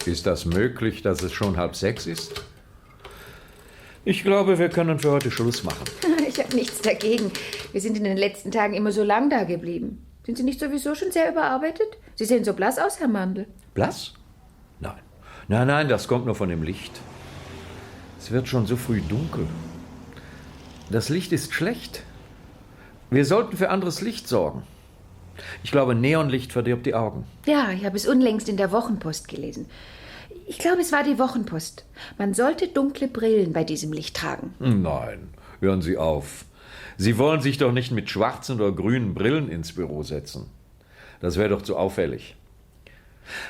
Ist das möglich, dass es schon 5:30 ist? Ich glaube, wir können für heute Schluss machen. Ich habe nichts dagegen. Wir sind in den letzten Tagen immer so lang da geblieben. Sind Sie nicht sowieso schon sehr überarbeitet? Sie sehen so blass aus, Herr Mandl. Blass? Nein. Nein, das kommt nur von dem Licht. Es wird schon so früh dunkel. Das Licht ist schlecht. Wir sollten für anderes Licht sorgen. Ich glaube, Neonlicht verdirbt die Augen. Ja, ich habe es unlängst in der Wochenpost gelesen. Ich glaube, es war die Wochenpost. Man sollte dunkle Brillen bei diesem Licht tragen. Nein, hören Sie auf. Sie wollen sich doch nicht mit schwarzen oder grünen Brillen ins Büro setzen. Das wäre doch zu auffällig.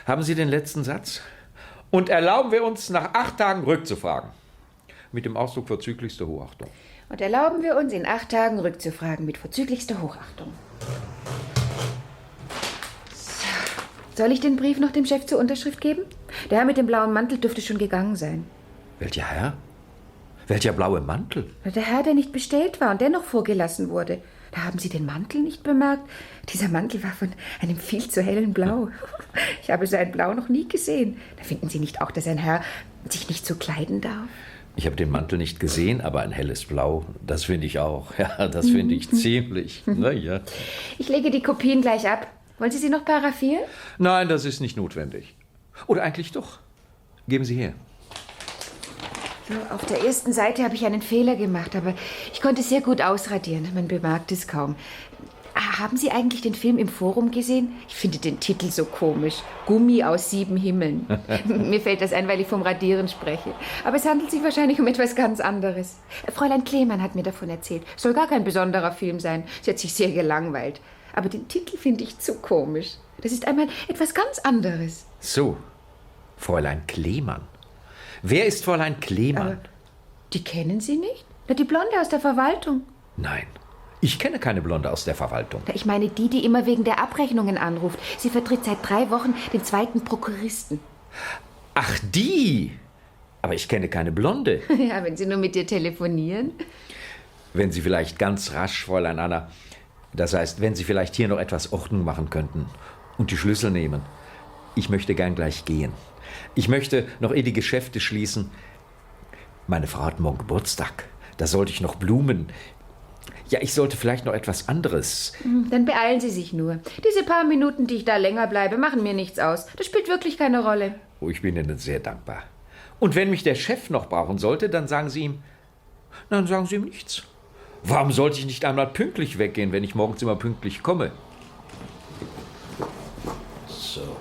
Haben Sie den letzten Satz? Und erlauben wir uns, nach 8 Tagen rückzufragen. Mit dem Ausdruck vorzüglichste Hochachtung. Und erlauben wir uns, in 8 Tagen rückzufragen mit vorzüglichster Hochachtung. So. Soll ich den Brief noch dem Chef zur Unterschrift geben? Der Herr mit dem blauen Mantel dürfte schon gegangen sein. Welcher Herr? Welcher blaue Mantel? Der Herr, der nicht bestellt war und dennoch vorgelassen wurde. Da haben Sie den Mantel nicht bemerkt? Dieser Mantel war von einem viel zu hellen Blau. Ich habe so ein Blau noch nie gesehen. Da finden Sie nicht auch, dass ein Herr sich nicht so kleiden darf? Ich habe den Mantel nicht gesehen, aber ein helles Blau, das finde ich auch. Ja, das finde ich ziemlich. Na ja. Ich lege die Kopien gleich ab. Wollen Sie sie noch paraphieren? Nein, das ist nicht notwendig. Oder eigentlich doch. Geben Sie her. So, auf der ersten Seite habe ich einen Fehler gemacht, aber ich konnte es sehr gut ausradieren. Man bemerkt es kaum. Haben Sie eigentlich den Film im Forum gesehen? Ich finde den Titel so komisch. Gummi aus 7 Himmeln. Mir fällt das ein, weil ich vom Radieren spreche. Aber es handelt sich wahrscheinlich um etwas ganz anderes. Fräulein Klemann hat mir davon erzählt. Soll gar kein besonderer Film sein. Sie hat sich sehr gelangweilt. Aber den Titel finde ich zu komisch. Das ist einmal etwas ganz anderes. So, Fräulein Klemann. Wer ist Fräulein Klemann? Aber die kennen Sie nicht? Na, die Blonde aus der Verwaltung. Nein, ich kenne keine Blonde aus der Verwaltung. Ich meine die immer wegen der Abrechnungen anruft. Sie vertritt seit 3 Wochen den 2. Prokuristen. Ach, die! Aber ich kenne keine Blonde. Ja, wenn Sie nur mit ihr telefonieren. Wenn Sie vielleicht ganz rasch, Fräulein Anna, das heißt, wenn Sie vielleicht hier noch etwas Ordnung machen könnten und die Schlüssel nehmen. Ich möchte gern gleich gehen. Ich möchte noch die Geschäfte schließen. Meine Frau hat morgen Geburtstag. Da sollte ich noch Blumen. Ja, ich sollte vielleicht noch etwas anderes. Dann beeilen Sie sich nur. Diese paar Minuten, die ich da länger bleibe, machen mir nichts aus. Das spielt wirklich keine Rolle. Oh, ich bin Ihnen sehr dankbar. Und wenn mich der Chef noch brauchen sollte, dann sagen Sie ihm... Dann sagen Sie ihm nichts. Warum sollte ich nicht einmal pünktlich weggehen, wenn ich morgens immer pünktlich komme? So,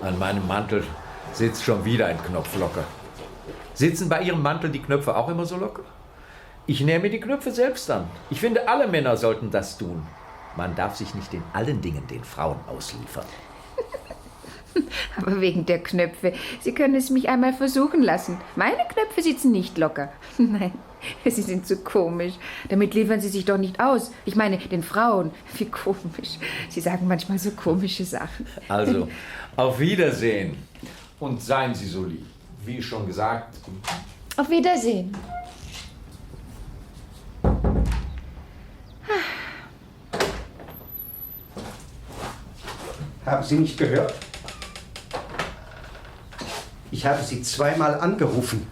an meinem Mantel sitzt schon wieder ein Knopf locker. Sitzen bei Ihrem Mantel die Knöpfe auch immer so locker? Ich nähe mir die Knöpfe selbst an. Ich finde, alle Männer sollten das tun. Man darf sich nicht in allen Dingen den Frauen ausliefern. Aber wegen der Knöpfe. Sie können es mich einmal versuchen lassen. Meine Knöpfe sitzen nicht locker. Nein, Sie sind zu komisch. Damit liefern Sie sich doch nicht aus. Ich meine, den Frauen. Wie komisch. Sie sagen manchmal so komische Sachen. Also, auf Wiedersehen. Und seien Sie so lieb. Wie schon gesagt. Auf Wiedersehen. Haben Sie nicht gehört? Ich habe Sie 2-mal angerufen.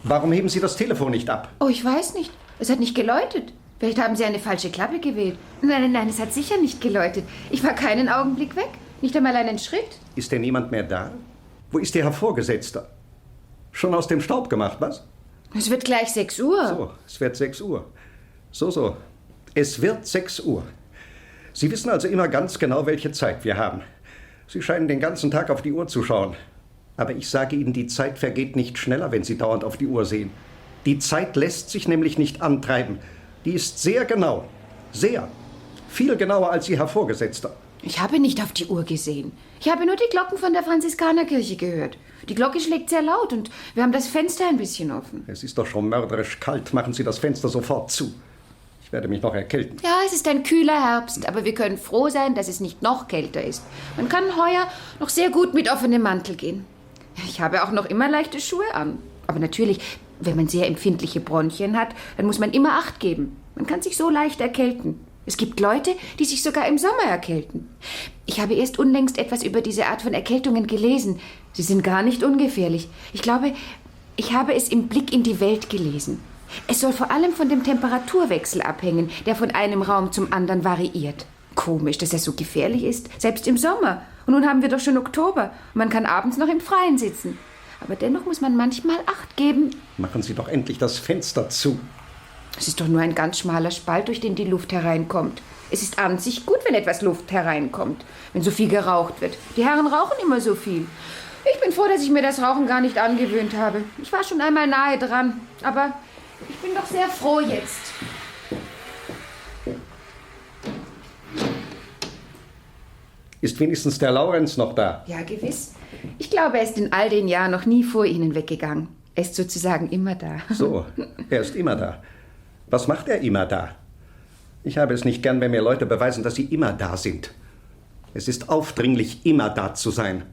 Warum heben Sie das Telefon nicht ab? Oh, ich weiß nicht. Es hat nicht geläutet. Vielleicht haben Sie eine falsche Klappe gewählt. Nein, es hat sicher nicht geläutet. Ich war keinen Augenblick weg. Nicht einmal einen Schritt. Ist denn niemand mehr da? Wo ist Ihr Herr Vorgesetzter? Schon aus dem Staub gemacht, was? Es wird gleich 6 Uhr. So, es wird 6 Uhr. So. Es wird 6 Uhr. Sie wissen also immer ganz genau, welche Zeit wir haben. Sie scheinen den ganzen Tag auf die Uhr zu schauen. Aber ich sage Ihnen, die Zeit vergeht nicht schneller, wenn Sie dauernd auf die Uhr sehen. Die Zeit lässt sich nämlich nicht antreiben. Die ist sehr genau. Sehr. Viel genauer als Ihr Herr Vorgesetzter. Ich habe nicht auf die Uhr gesehen. Ich habe nur die Glocken von der Franziskanerkirche gehört. Die Glocke schlägt sehr laut und wir haben das Fenster ein bisschen offen. Es ist doch schon mörderisch kalt. Machen Sie das Fenster sofort zu. Ich werde mich noch erkälten. Ja, es ist ein kühler Herbst, aber wir können froh sein, dass es nicht noch kälter ist. Man kann heuer noch sehr gut mit offenem Mantel gehen. Ich habe auch noch immer leichte Schuhe an. Aber natürlich, wenn man sehr empfindliche Bronchien hat, dann muss man immer Acht geben. Man kann sich so leicht erkälten. Es gibt Leute, die sich sogar im Sommer erkälten. Ich habe erst unlängst etwas über diese Art von Erkältungen gelesen. Sie sind gar nicht ungefährlich. Ich glaube, ich habe es im Blick in die Welt gelesen. Es soll vor allem von dem Temperaturwechsel abhängen, der von einem Raum zum anderen variiert. Komisch, dass er so gefährlich ist, selbst im Sommer. Und nun haben wir doch schon Oktober. Man kann abends noch im Freien sitzen. Aber dennoch muss man manchmal Acht geben. Machen Sie doch endlich das Fenster zu. Es ist doch nur ein ganz schmaler Spalt, durch den die Luft hereinkommt. Es ist an sich gut, wenn etwas Luft hereinkommt, wenn so viel geraucht wird. Die Herren rauchen immer so viel. Ich bin froh, dass ich mir das Rauchen gar nicht angewöhnt habe. Ich war schon einmal nahe dran, aber ich bin doch sehr froh jetzt. Ist wenigstens der Laurenz noch da? Ja, gewiss. Ich glaube, er ist in all den Jahren noch nie vor Ihnen weggegangen. Er ist sozusagen immer da. So, er ist immer da. Was macht er immer da? Ich habe es nicht gern, wenn mir Leute beweisen, dass sie immer da sind. Es ist aufdringlich, immer da zu sein.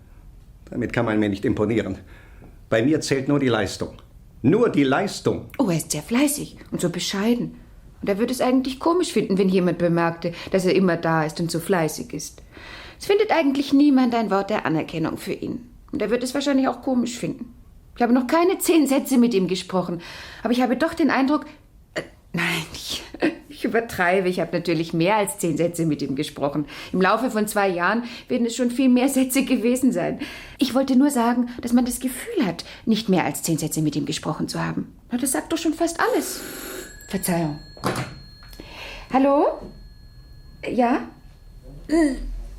Damit kann man mir nicht imponieren. Bei mir zählt nur die Leistung. Nur die Leistung. Oh, er ist sehr fleißig und so bescheiden. Und er würde es eigentlich komisch finden, wenn jemand bemerkte, dass er immer da ist und so fleißig ist. Es findet eigentlich niemand ein Wort der Anerkennung für ihn. Und er wird es wahrscheinlich auch komisch finden. Ich habe noch keine 10 Sätze mit ihm gesprochen. Aber ich habe doch den Eindruck... Nein, ich übertreibe. Ich habe natürlich mehr als 10 Sätze mit ihm gesprochen. Im Laufe von 2 Jahren werden es schon viel mehr Sätze gewesen sein. Ich wollte nur sagen, dass man das Gefühl hat, nicht mehr als 10 Sätze mit ihm gesprochen zu haben. Na, das sagt doch schon fast alles. Verzeihung. Hallo? Ja?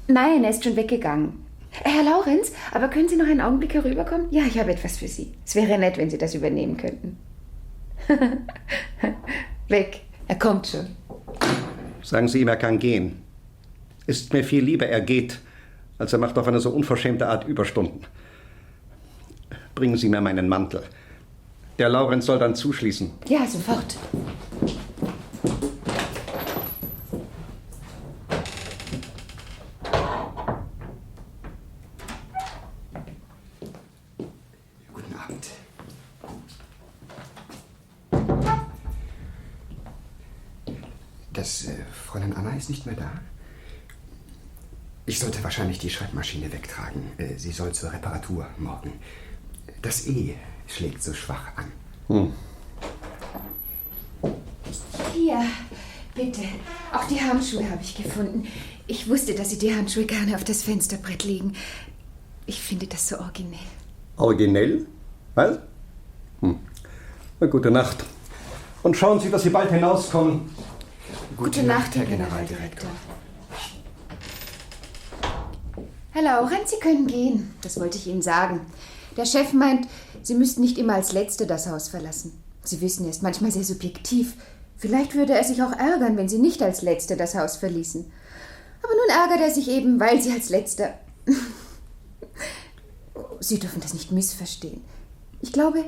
Nein, er ist schon weggegangen. Herr Laurenz, aber können Sie noch einen Augenblick herüberkommen? Ja, ich habe etwas für Sie. Es wäre nett, wenn Sie das übernehmen könnten. Weg. Er kommt schon. Sagen Sie ihm, er kann gehen. Ist mir viel lieber, er geht, als er macht auf eine so unverschämte Art Überstunden. Bringen Sie mir meinen Mantel. Der Laurenz soll dann zuschließen. Ja, sofort. Guten Abend. Das Fräulein Anna ist nicht mehr da? Ich sollte wahrscheinlich die Schreibmaschine wegtragen. Sie soll zur Reparatur morgen. Das E schlägt so schwach an. Hier, bitte. Auch die Handschuhe habe ich gefunden. Ich wusste, dass Sie die Handschuhe gerne auf das Fensterbrett legen. Ich finde das so originell. Originell? Was? Na, gute Nacht. Und schauen Sie, dass Sie bald hinauskommen. Gute Nacht, Herr Generaldirektor. Herr Laurenz, Sie können gehen. Das wollte ich Ihnen sagen. Der Chef meint, Sie müssten nicht immer als Letzte das Haus verlassen. Sie wissen, er ist manchmal sehr subjektiv. Vielleicht würde er sich auch ärgern, wenn Sie nicht als Letzte das Haus verließen. Aber nun ärgert er sich eben, weil Sie als Letzter... Sie dürfen das nicht missverstehen. Ich glaube,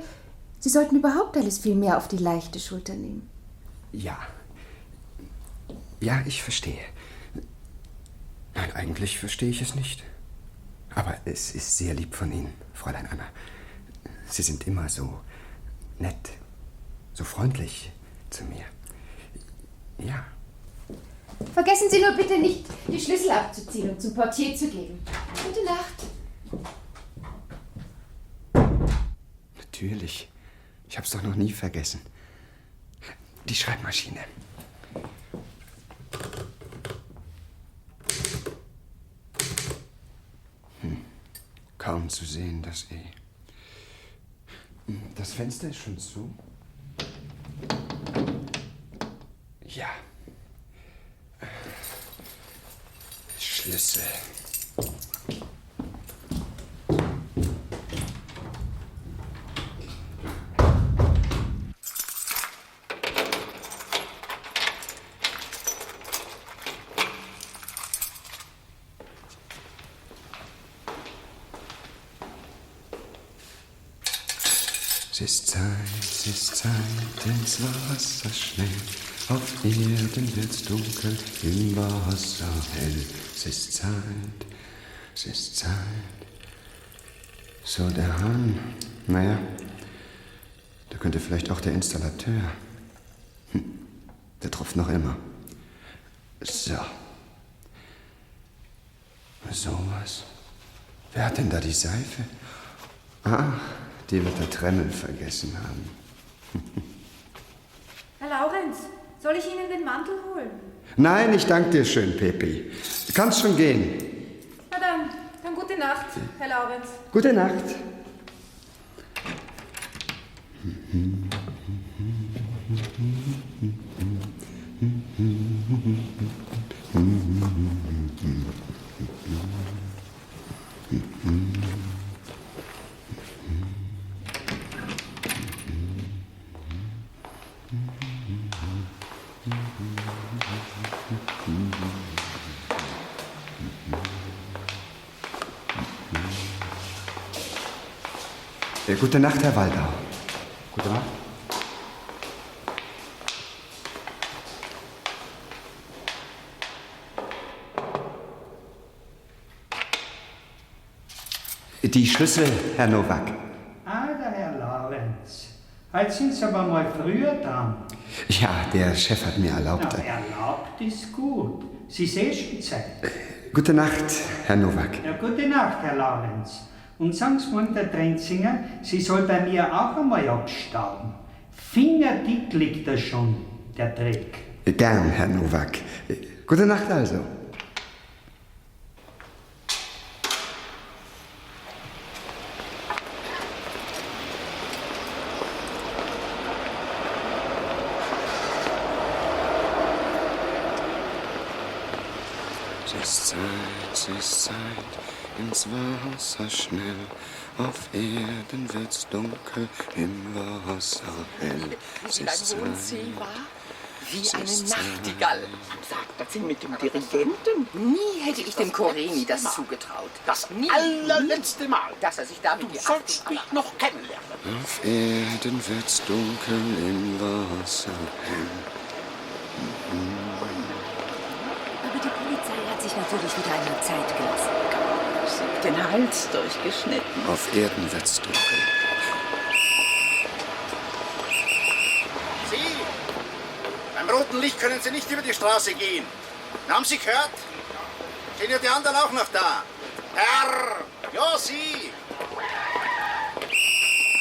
Sie sollten überhaupt alles viel mehr auf die leichte Schulter nehmen. Ja. Ja, ich verstehe. Nein, eigentlich verstehe ich es nicht. Aber es ist sehr lieb von Ihnen, Fräulein Anna. Sie sind immer so nett, so freundlich zu mir. Ja. Vergessen Sie nur bitte nicht, die Schlüssel abzuziehen und zum Portier zu geben. Gute Nacht. Natürlich. Ich hab's doch noch nie vergessen. Die Schreibmaschine. Kaum zu sehen, das E. Das Fenster ist schon zu. Ja. Schlüssel. Es ist Zeit, ins Wasser schnell. Auf Erden wird's dunkel, im Wasser hell. Es ist Zeit. So, der Hahn. Naja, da könnte vielleicht auch der Installateur. Der tropft noch immer. So. Sowas. Wer hat denn da die Seife? Ah, die wird der Tremmel vergessen haben. Herr Laurenz, soll ich Ihnen den Mantel holen? Nein, ich danke dir schön, Pepi. Du kannst schon gehen. Na dann gute Nacht, Herr Laurenz. Gute Nacht. Gute Nacht, Herr Waldau. Gute Nacht. Die Schlüssel, Herr Nowak. Ah, der Herr Laurenz. Heute sind Sie aber mal früher dran. Ja, der Chef hat mir erlaubt. Na, erlaubt ist gut. Sie sehen schon Zeit. Gute Nacht, Herr Nowak. Ja, gute Nacht, Herr Laurenz. Und sagen Sie mal der Trenzinger, sie soll bei mir auch einmal abstauben. Fingerdick liegt da schon, der Dreck. Gern, Herr Nowak. Gute Nacht also. Es ist Zeit, ins Wasser schnell. Auf Erden wird's dunkel, im Wasser hell. Wie dein Sohn sie war? Wie eine Nachtigall. Sagt das sind mit dem Dirigenten? Nie hätte ich dem Coreni das zugetraut. Das allerletzte Mal, dass er sich damit die Achtung sollst mich noch kennenlernen. Auf Erden wird's dunkel, im Wasser hell. Aber die Polizei hat sich natürlich wieder einmal Zeit gelassen. Den Hals durchgeschnitten. Auf Erden wird's dunkel. Sie! Beim roten Licht können Sie nicht über die Straße gehen. Haben Sie gehört? Sind ja die anderen auch noch da? Herr! Ja, Sie!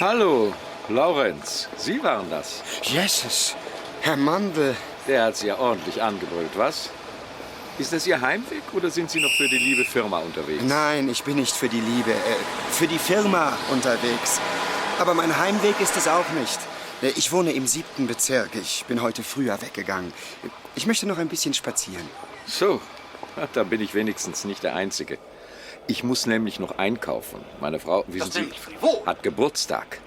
Hallo, Laurenz. Sie waren das. Jesus, Herr Mandel. Der hat Sie ja ordentlich angebrüllt, was? Ist das Ihr Heimweg oder sind Sie noch für die liebe Firma unterwegs? Nein, ich bin nicht für die Liebe, für die Firma unterwegs. Aber mein Heimweg ist es auch nicht. Ich wohne im 7. Bezirk. Ich bin heute früher weggegangen. Ich möchte noch ein bisschen spazieren. So, da bin ich wenigstens nicht der Einzige. Ich muss nämlich noch einkaufen. Meine Frau, wissen Sie, hat Geburtstag.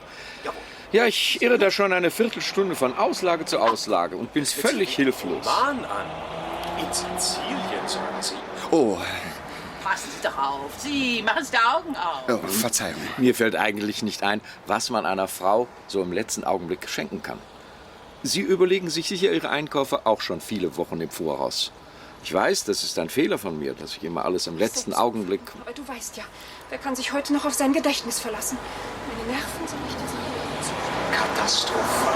Ja, ich irre da schon eine Viertelstunde von Auslage zu Auslage und bin völlig hilflos. Bahn an. In Sizilien, sagen Sie. Oh, Passen Sie doch auf. Sie, machen Sie die Augen auf. oh, Verzeihung. Mir fällt eigentlich nicht ein, was man einer Frau so im letzten Augenblick schenken kann. Sie überlegen sich sicher Ihre Einkäufe auch schon viele Wochen im Voraus. Ich weiß, das ist ein Fehler von mir, dass ich immer alles im letzten Augenblick... Aber du weißt ja, wer kann sich heute noch auf sein Gedächtnis verlassen? Meine Nerven sind nicht so. Katastrophe.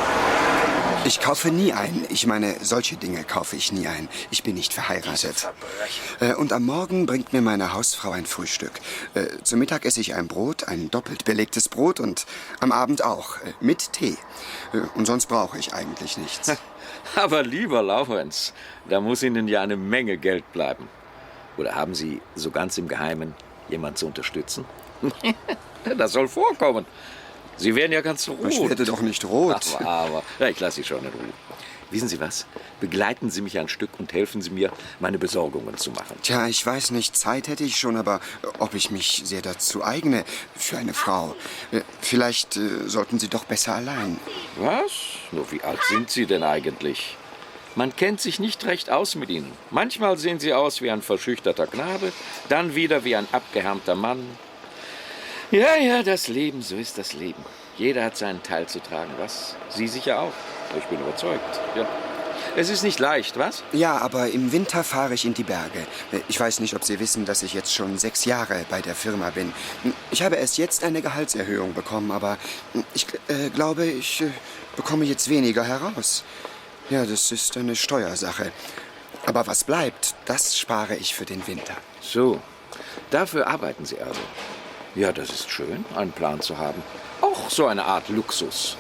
Ich kaufe nie ein. Ich meine, solche Dinge kaufe ich nie ein. Ich bin nicht verheiratet. Und am Morgen bringt mir meine Hausfrau ein Frühstück. Zum Mittag esse ich ein Brot, ein doppelt belegtes Brot und am Abend auch, mit Tee. Und sonst brauche ich eigentlich nichts. Aber lieber Laurenz, da muss Ihnen ja eine Menge Geld bleiben. Oder haben Sie so ganz im Geheimen jemanden zu unterstützen? Das soll vorkommen. Sie werden ja ganz rot. Ich werde doch nicht rot. Aber ja, ich lasse Sie schon in Ruhe. Wissen Sie was? Begleiten Sie mich ein Stück und helfen Sie mir, meine Besorgungen zu machen. Tja, ich weiß nicht, Zeit hätte ich schon, aber ob ich mich sehr dazu eigne für eine Frau. Vielleicht sollten Sie doch besser allein. Was? Nur wie alt sind Sie denn eigentlich? Man kennt sich nicht recht aus mit Ihnen. Manchmal sehen Sie aus wie ein verschüchterter Knabe, dann wieder wie ein abgehärmter Mann. Ja, das Leben, so ist das Leben. Jeder hat seinen Teil zu tragen, was? Sie sicher auch. Ich bin überzeugt, ja. Es ist nicht leicht, was? Ja, aber im Winter fahre ich in die Berge. Ich weiß nicht, ob Sie wissen, dass ich jetzt schon 6 Jahre bei der Firma bin. Ich habe erst jetzt eine Gehaltserhöhung bekommen, aber ich glaube, ich bekomme jetzt weniger heraus. Ja, das ist eine Steuersache. Aber was bleibt, das spare ich für den Winter. So, dafür arbeiten Sie also. Ja, das ist schön, einen Plan zu haben. Auch so eine Art Luxus.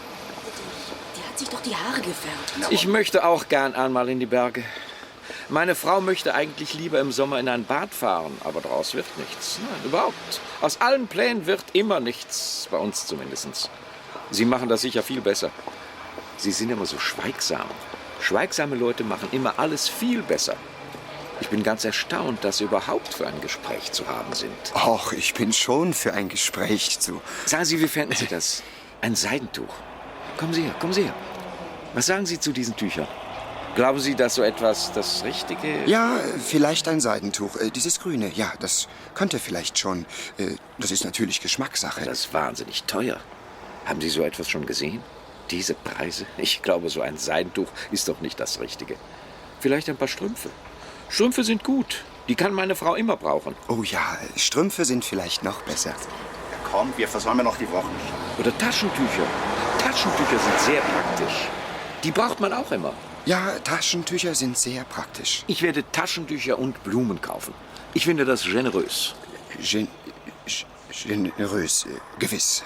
Die hat sich doch die Haare gefärbt. Ich möchte auch gern einmal in die Berge. Meine Frau möchte eigentlich lieber im Sommer in ein Bad fahren, aber daraus wird nichts. Nein, überhaupt. Aus allen Plänen wird immer nichts, bei uns zumindest. Sie machen das sicher viel besser. Sie sind immer so schweigsam. Schweigsame Leute machen immer alles viel besser. Ich bin ganz erstaunt, dass Sie überhaupt für ein Gespräch zu haben sind. Och, ich bin schon für ein Gespräch zu. Sagen Sie, wie fänden Sie das? Ein Seidentuch. Kommen Sie her, kommen Sie her. Was sagen Sie zu diesen Tüchern? Glauben Sie, dass so etwas das Richtige... Ja, vielleicht ein Seidentuch. Dieses Grüne, ja, das könnte vielleicht schon. Das ist natürlich Geschmackssache. Das ist wahnsinnig teuer. Haben Sie so etwas schon gesehen? Diese Preise? Ich glaube, so ein Seidentuch ist doch nicht das Richtige. Vielleicht ein paar Strümpfe. Strümpfe sind gut. Die kann meine Frau immer brauchen. Oh ja, Strümpfe sind vielleicht noch besser. Ja, komm, wir versäumen noch die Wochen. Oder Taschentücher. Taschentücher sind sehr praktisch. Die braucht man auch immer. Ja, Taschentücher sind sehr praktisch. Ich werde Taschentücher und Blumen kaufen. Ich finde das generös. Generös, gewiss.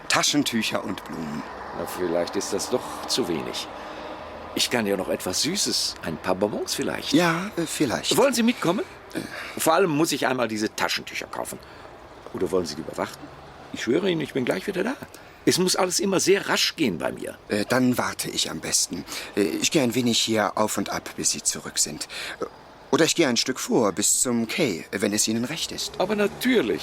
Taschentücher und Blumen. Na, vielleicht ist das doch zu wenig. Ich kann ja noch etwas Süßes. Ein paar Bonbons vielleicht. Ja, vielleicht. Wollen Sie mitkommen? Vor allem muss ich einmal diese Taschentücher kaufen. Oder wollen Sie lieber warten? Ich schwöre Ihnen, ich bin gleich wieder da. Es muss alles immer sehr rasch gehen bei mir. Dann warte ich am besten. Ich gehe ein wenig hier auf und ab, bis Sie zurück sind. Oder ich gehe ein Stück vor, bis zum Quai, wenn es Ihnen recht ist. Aber natürlich.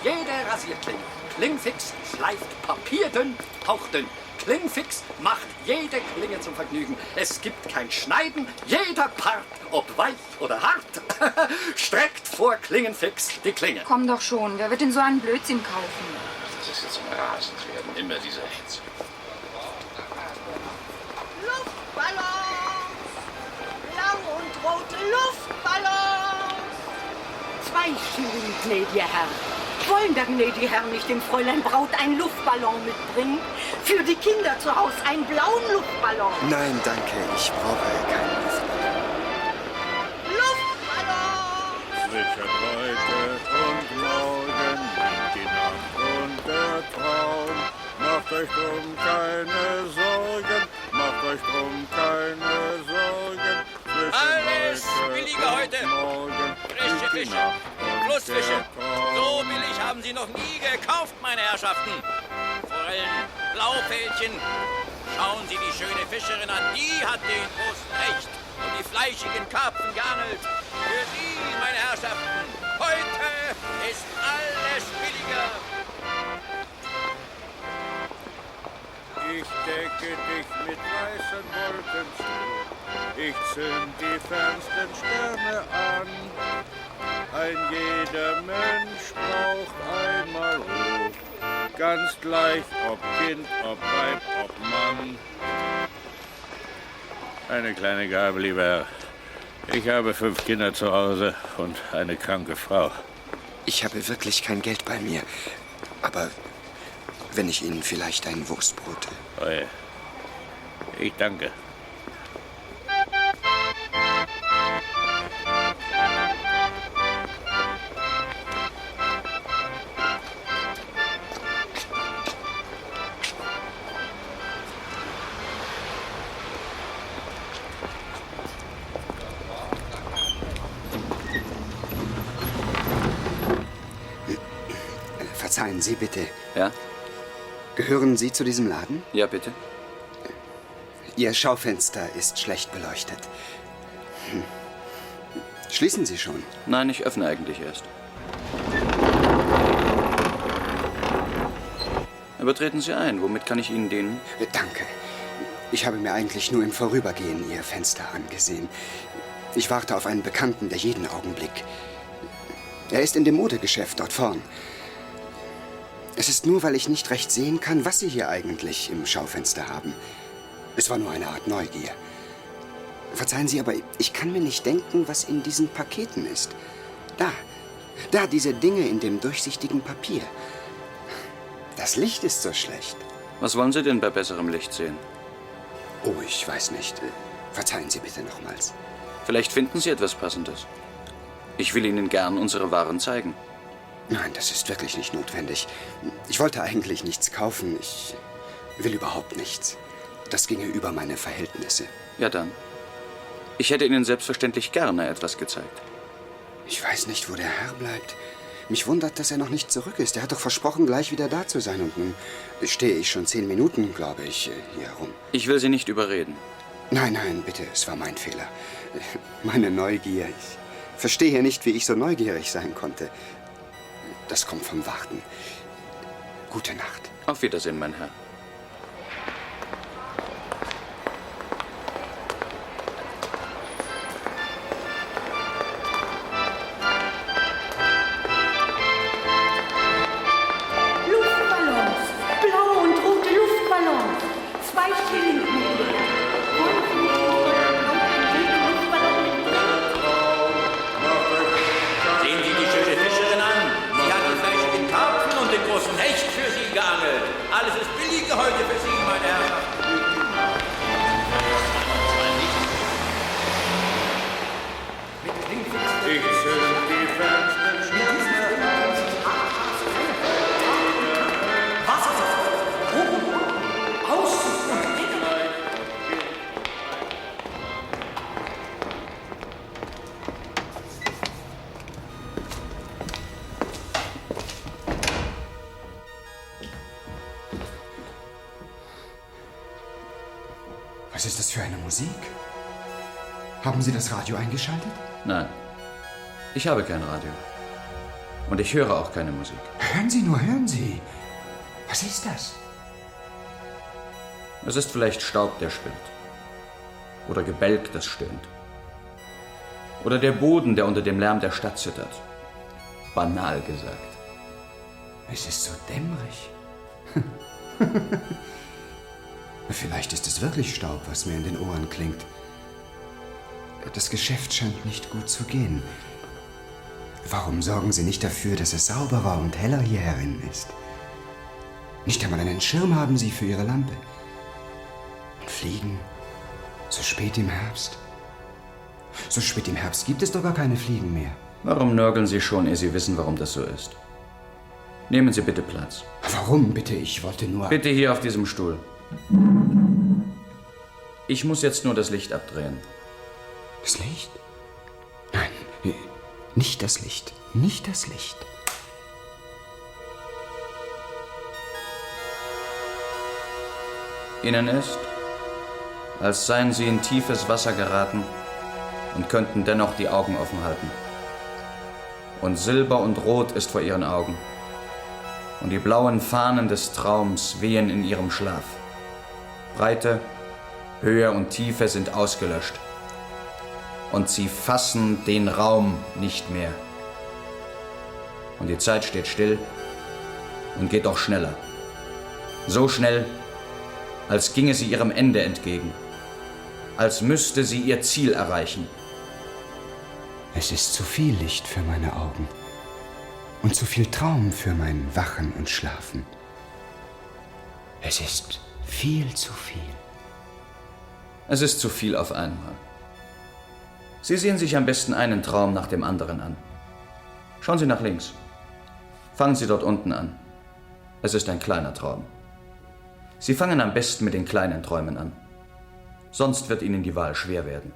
Jede Rasierklinge. Klingfix schleift papierdünn, hauchdünn. Klingfix macht jede Klinge zum Vergnügen. Es gibt kein Schneiden, jeder Part, ob weich oder hart, streckt vor Klingenfix die Klinge. Komm doch schon, wer wird denn so einen Blödsinn kaufen? Das ist jetzt zum Rasenwerden, immer dieser Hetz. Luftballons! Blau und rote Luftballons! 2 Schilling, gnädiger Herr. Wollen der gnädige Herr nicht dem Fräulein Braut einen Luftballon mitbringen? Für die Kinder zu Hause einen blauen Luftballon. Nein, danke, ich brauche keinen Luftballon. Luftballon! Zwischen heute und morgen liegt die Nacht und der Traum. Macht euch drum keine Sorgen, macht euch drum keine Sorgen. Alles billige heute. Frische Fische, Flussfische. So billig haben Sie noch nie gekauft, meine Herrschaften. Forellen, Blaufähnchen. Schauen Sie die schöne Fischerin an, die hat den großen Hecht und die fleischigen Karpfen geangelt. Für Sie, meine Herrschaften, heute ist alles billiger. Ich decke dich mit weißen Wolken zu, ich zünd die fernsten Sterne an. Ein jeder Mensch braucht einmal Ruhe, ganz gleich ob Kind, ob Weib, ob Mann. Eine kleine Gabe, lieber Herr. Ich habe 5 Kinder zu Hause und eine kranke Frau. Ich habe wirklich kein Geld bei mir, aber wenn ich Ihnen vielleicht ein Wurstbrot... Oje. Ich danke. Verzeihen Sie bitte. Ja? Gehören Sie zu diesem Laden? Ja, bitte. Ihr Schaufenster ist schlecht beleuchtet. Schließen Sie schon? Nein, ich öffne eigentlich erst. Aber treten Sie ein. Womit kann ich Ihnen dienen? Danke. Ich habe mir eigentlich nur im Vorübergehen Ihr Fenster angesehen. Ich warte auf einen Bekannten, der jeden Augenblick... Er ist in dem Modegeschäft dort vorn. Es ist nur, weil ich nicht recht sehen kann, was Sie hier eigentlich im Schaufenster haben. Es war nur eine Art Neugier. Verzeihen Sie, aber ich kann mir nicht denken, was in diesen Paketen ist. Da, diese Dinge in dem durchsichtigen Papier. Das Licht ist so schlecht. Was wollen Sie denn bei besserem Licht sehen? Oh, ich weiß nicht. Verzeihen Sie bitte nochmals. Vielleicht finden Sie etwas Passendes. Ich will Ihnen gern unsere Waren zeigen. Nein, das ist wirklich nicht notwendig. Ich wollte eigentlich nichts kaufen. Ich will überhaupt nichts. Das ginge über meine Verhältnisse. Ja dann. Ich hätte Ihnen selbstverständlich gerne etwas gezeigt. Ich weiß nicht, wo der Herr bleibt. Mich wundert, dass er noch nicht zurück ist. Er hat doch versprochen, gleich wieder da zu sein. Und nun stehe ich schon 10 Minuten, glaube ich, hier herum. Ich will Sie nicht überreden. Nein, bitte, es war mein Fehler. Meine Neugier. Ich verstehe nicht, wie ich so neugierig sein konnte. Das kommt vom Warten. Gute Nacht. Auf Wiedersehen, mein Herr. Luftballons, blaue und rote Luftballons. 2 Schilling. Sehen Sie die schöne Fischerin an. Sie hat den fleischigen Karpfen und den großen Hecht für Sie geangelt. Alles ist billiger heute für Sie, meine Herren. Ich zünd die fernsten Sterne an. Was ist das für eine Musik? Haben Sie das Radio eingeschaltet? Nein. Ich habe kein Radio. Und ich höre auch keine Musik. Hören Sie nur, hören Sie. Was ist das? Es ist vielleicht Staub, der spinnt. Oder Gebälk, das stöhnt. Oder der Boden, der unter dem Lärm der Stadt zittert. Banal gesagt. Es ist so dämmerig. Vielleicht ist es wirklich Staub, was mir in den Ohren klingt. Das Geschäft scheint nicht gut zu gehen. Warum sorgen Sie nicht dafür, dass es sauberer und heller hier herin ist? Nicht einmal einen Schirm haben Sie für Ihre Lampe. Und Fliegen? So spät im Herbst? So spät im Herbst gibt es doch gar keine Fliegen mehr. Warum nörgeln Sie schon, ehe Sie wissen, warum das so ist? Nehmen Sie bitte Platz. Warum bitte? Ich wollte nur... Bitte hier auf diesem Stuhl. Ich muss jetzt nur das Licht abdrehen. Das Licht? Nein, nicht das Licht. Nicht das Licht. Ihnen ist, als seien Sie in tiefes Wasser geraten und könnten dennoch die Augen offen halten. Und Silber und Rot ist vor Ihren Augen. Und die blauen Fahnen des Traums wehen in Ihrem Schlaf. Breite, Höhe und Tiefe sind ausgelöscht. Und Sie fassen den Raum nicht mehr. Und die Zeit steht still und geht doch schneller. So schnell, als ginge sie ihrem Ende entgegen. Als müsste sie ihr Ziel erreichen. Es ist zu viel Licht für meine Augen. Und zu viel Traum für mein Wachen und Schlafen. Es ist viel zu viel. Es ist zu viel auf einmal. Sie sehen sich am besten einen Traum nach dem anderen an. Schauen Sie nach links. Fangen Sie dort unten an. Es ist ein kleiner Traum. Sie fangen am besten mit den kleinen Träumen an. Sonst wird Ihnen die Wahl schwer werden.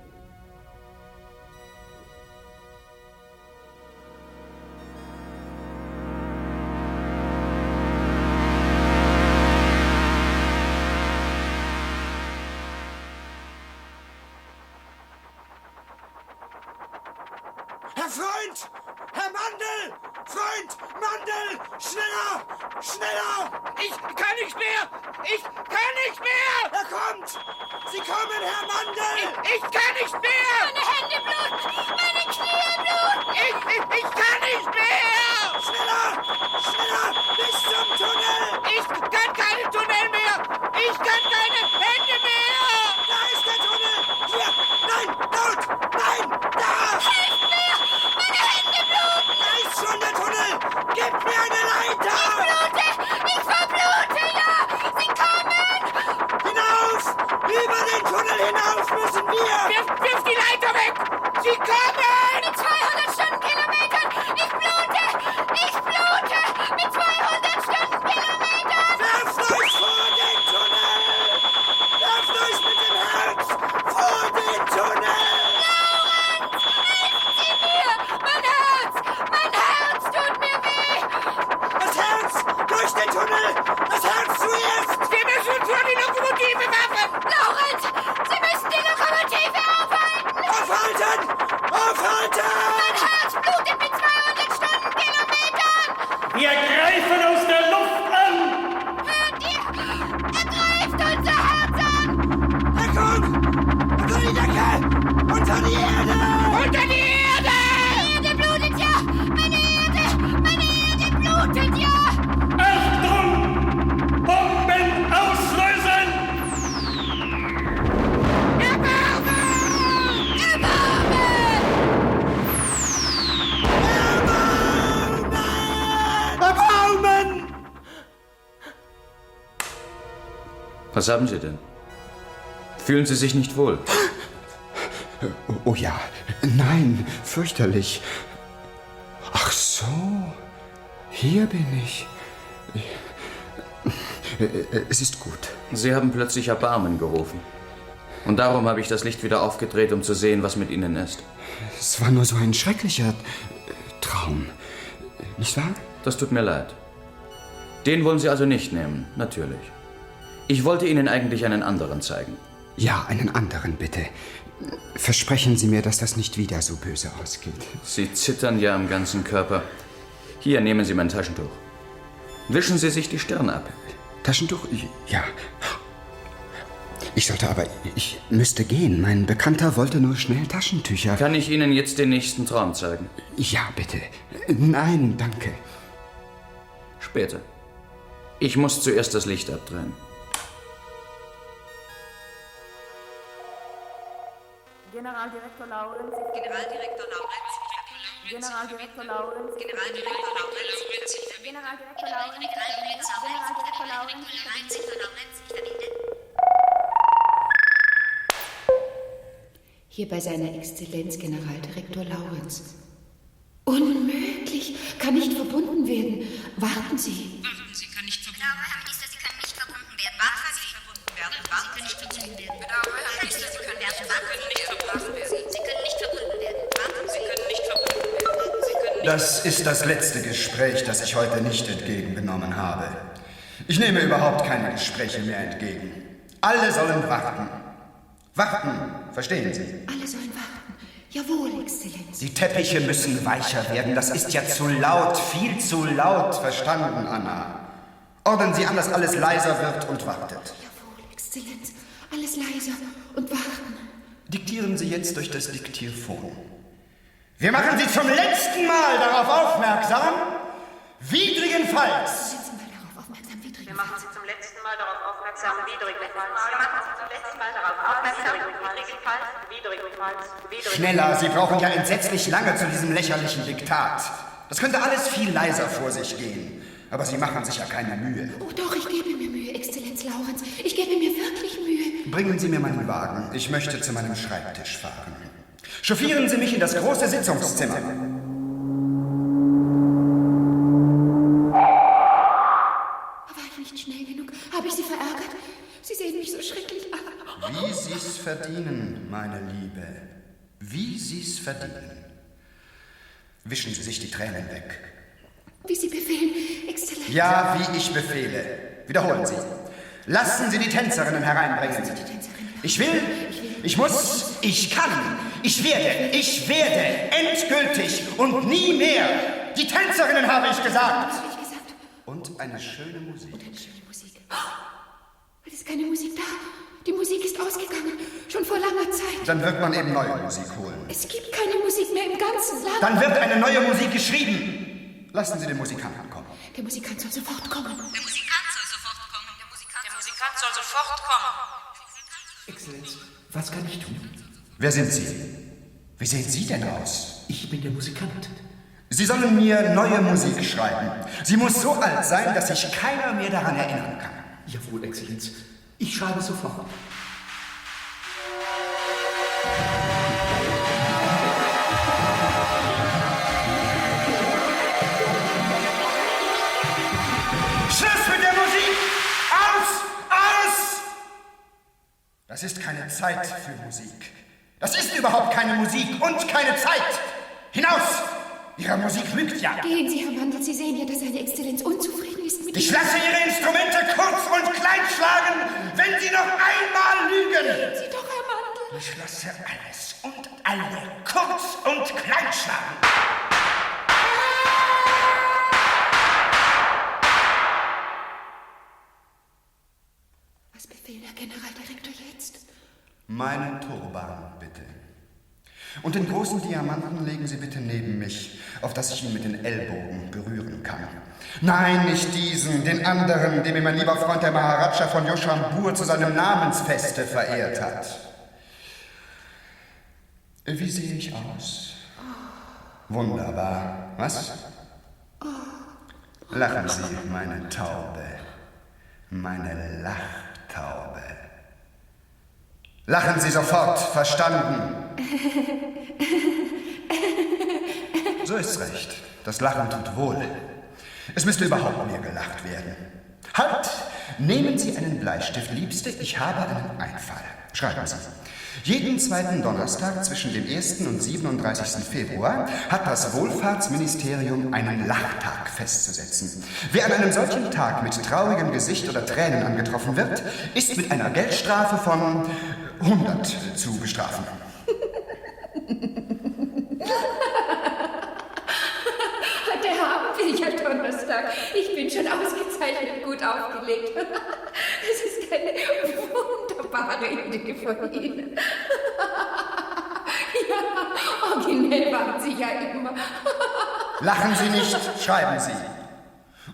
Herr Freund! Herr Mandel! Freund! Mandel! Schneller! Schneller! Ich kann nicht mehr! Ich kann nicht mehr! Er kommt! Sie kommen, Herr Mandel! Ich kann nicht mehr! Meine Hände bluten! Meine Knie bluten! Ich kann nicht mehr! Schneller! Schneller! Bis zum Tunnel! Ich kann keinen Tunnel mehr! Ich kann keine Hände mehr! Über den Tunnel hinaus müssen wir! Wirf die Leiter weg! Sie kommen! Mit 200 Stundenkilometern! Ich blute! Ich blute! Mit 200 Stundenkilometern! Werft euch vor den Tunnel! Werft euch mit dem Herz vor den Tunnel! Laurens! Helfen Sie mir! Mein Herz! Mein Herz tut mir weh! Das Herz! Durch den Tunnel! Das Herz zuerst! Wir müssen uns vor die Lokomotive werfen! Laurens! Sie müssen die Lokomotive aufhalten! Aufhalten! Aufhalten! Mein Herz blutet mit 200 Stundenkilometern! Wir greifen aus der Luft an! Hört ihr? Er greift unser Herz an! Herr Kuhn! Unter die Decke! Unter die Erde! Unter die Erde! Meine Erde blutet ja! Meine Erde blutet ja! Achtung! Bomben auslösen! Erbarmen! Was haben Sie denn? Fühlen Sie sich nicht wohl? Oh ja, nein, fürchterlich. Ach so, hier bin ich. Es ist gut. Sie haben plötzlich Erbarmen gerufen. Und darum habe ich das Licht wieder aufgedreht, um zu sehen, was mit Ihnen ist. Es war nur so ein schrecklicher Traum. Nicht wahr? Das tut mir leid. Den wollen Sie also nicht nehmen, natürlich. Ich wollte Ihnen eigentlich einen anderen zeigen. Ja, einen anderen, bitte. Versprechen Sie mir, dass das nicht wieder so böse ausgeht. Sie zittern ja am ganzen Körper. Hier, nehmen Sie mein Taschentuch. Wischen Sie sich die Stirn ab. Taschentuch? Ja. Ich müsste gehen. Mein Bekannter wollte nur schnell Taschentücher. Kann ich Ihnen jetzt den nächsten Traum zeigen? Ja, bitte. Nein, danke. Später. Ich muss zuerst das Licht abdrehen. Generaldirektor Laurenz. Generaldirektor Laurenz. Generaldirektor Laurenz. Generaldirektor Laurenz. Generaldirektor Laurenz. Generaldirektor Laurenz. Hier bei seiner Exzellenz Generaldirektor Laurenz. Unmöglich! Kann nicht verbunden werden. Warten Sie. Warten Sie, kann nicht verbunden werden. Herr Minister, Sie können nicht verbunden werden. Warten Sie, verbunden werden. Warten Sie, nicht verbunden werden. Herr Minister, Sie können nicht verbunden werden. Sie können nicht verbunden werden. Warten Sie, können nicht verbunden werden. Das ist das letzte Gespräch, das ich heute nicht entgegengenommen habe. Ich nehme überhaupt keine Gespräche mehr entgegen. Alle sollen warten. Warten, verstehen Sie? Alle sollen warten. Jawohl, Exzellenz. Die Teppiche müssen weicher werden. Das ist ja zu laut, viel zu laut. Verstanden, Anna? Ordnen Sie an, dass alles leiser wird und wartet. Jawohl, Exzellenz. Alles leiser und warten. Diktieren Sie jetzt durch das Diktierphon. Wir machen Sie zum letzten Mal darauf aufmerksam, widrigenfalls. Wir machen Sie zum letzten Mal darauf aufmerksam, widrigenfalls. Wir machen Sie zum letzten Mal darauf aufmerksam, widrigenfalls. Schneller, Sie brauchen ja entsetzlich lange zu diesem lächerlichen Diktat. Das könnte alles viel leiser vor sich gehen. Aber Sie machen sich ja keine Mühe. Oh doch, ich gebe mir Mühe, Exzellenz Laurenz. Ich gebe mir wirklich Mühe. Bringen Sie mir meinen Wagen. Ich möchte zu meinem Schreibtisch fahren. Chauffieren Sie mich in das große Sitzungszimmer. War ich nicht schnell genug? Habe ich Sie verärgert? Sie sehen mich so schrecklich an. Wie Sie's verdienen, meine Liebe. Wie Sie's verdienen. Wischen Sie sich die Tränen weg. Wie Sie befehlen, Exzellenz. Ja, wie ich befehle. Wiederholen Sie. Lassen Sie die Tänzerinnen hereinbringen. Ich will, ich muss, ich kann, ich werde, endgültig und nie mehr. Die Tänzerinnen habe ich gesagt. Und eine schöne Musik. Es ist keine Musik da. Die Musik ist ausgegangen. Schon vor langer Zeit. Dann wird man eben neue Musik holen. Es gibt keine Musik mehr im ganzen Land. Dann wird eine neue Musik geschrieben. Lassen Sie den Musikanten kommen. Der Musikant soll sofort kommen. Der Musikant soll sofort kommen. Der Musikant soll sofort kommen. Exzellenz, was kann ich tun? Wer sind Sie? Wie sehen Sie denn aus? Ich bin der Musikant. Sie sollen mir neue Musik schreiben. Sie muss so alt sein, dass sich keiner mehr daran erinnern kann. Jawohl, Exzellenz. Ich schreibe sofort. Das ist keine Zeit für Musik. Das ist überhaupt keine Musik und keine Zeit. Hinaus! Ihre Musik lügt ja. Gehen Sie, Herr Mandel. Sie sehen ja, dass seine Exzellenz unzufrieden ist mit Ich lasse Ihre Instrumente kurz und klein schlagen, wenn Sie noch einmal lügen. Gehen Sie doch, Herr Mandel. Ich lasse alles und alle kurz und klein schlagen. Was befehlen, Herr Generaldirektor, jetzt? Meinen Turban, bitte. Und den großen Diamanten legen Sie bitte neben mich, auf dass ich ihn mit den Ellbogen berühren kann. Nein, nicht diesen, den anderen, den mir mein lieber Freund der Maharaja von Yoshanbur zu seinem Namensfeste verehrt hat. Wie sehe ich aus? Wunderbar. Was? Lachen Sie, meine Taube. Meine Lachtaube. Lachen Sie sofort, verstanden? So ist's recht. Das Lachen tut wohl. Es müsste überhaupt mehr gelacht werden. Halt! Nehmen Sie einen Bleistift, Liebste. Ich habe einen Einfall. Schreiben Sie. Jeden zweiten Donnerstag zwischen dem 1. und 37. Februar hat das Wohlfahrtsministerium einen Lachtag festzusetzen. Wer an einem solchen Tag mit traurigem Gesicht oder Tränen angetroffen wird, ist mit einer Geldstrafe von 100 zu bestrafen. Der Abend, welcher Donnerstag. Ich bin schon ausgezeichnet gut aufgelegt. Es ist eine wunderbare Idee von Ihnen. Ja, originell waren Sie ja immer. Lachen Sie nicht, schreiben Sie.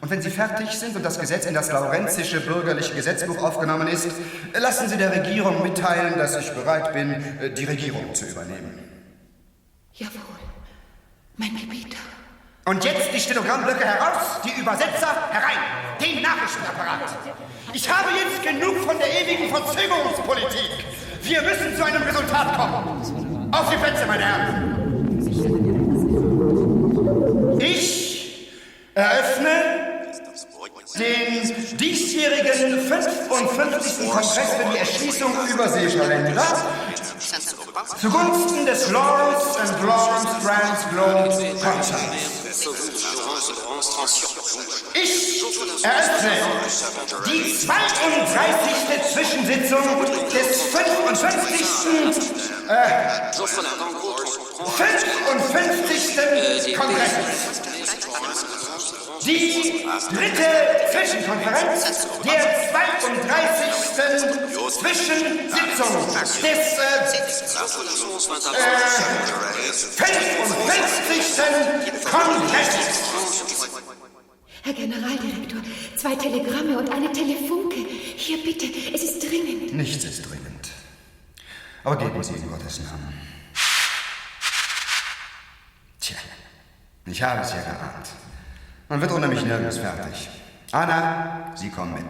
Und wenn Sie fertig sind und das Gesetz in das Laurenzische bürgerliche Gesetzbuch aufgenommen ist, lassen Sie der Regierung mitteilen, dass ich bereit bin, die Regierung zu übernehmen. Jawohl, mein Gebieter. Und jetzt die Stenogrammblöcke heraus, die Übersetzer herein, den Nachrichtenapparat. Ich habe jetzt genug von der ewigen Verzögerungspolitik. Wir müssen zu einem Resultat kommen. Auf die Plätze, meine Herren. Ich eröffne den diesjährigen 55. Kongress für die Erschließung überseeischer Länder zugunsten des Lawrence and Lawrence Grand Globe Concerts. Ich eröffne die 32. Zwischensitzung des 55. Kongresses. Die dritte Zwischenkonferenz der 32. Zwischensitzung des 55. Kongresses. Herr Generaldirektor, 2 Telegramme und eine Telefunke. Hier bitte, es ist dringend. Nichts ist dringend. Aber geben Sie in Gottes Namen. Tja, ich habe es ja geahnt. Man wird ohne mich nirgends fertig. Anna, Sie kommen mit.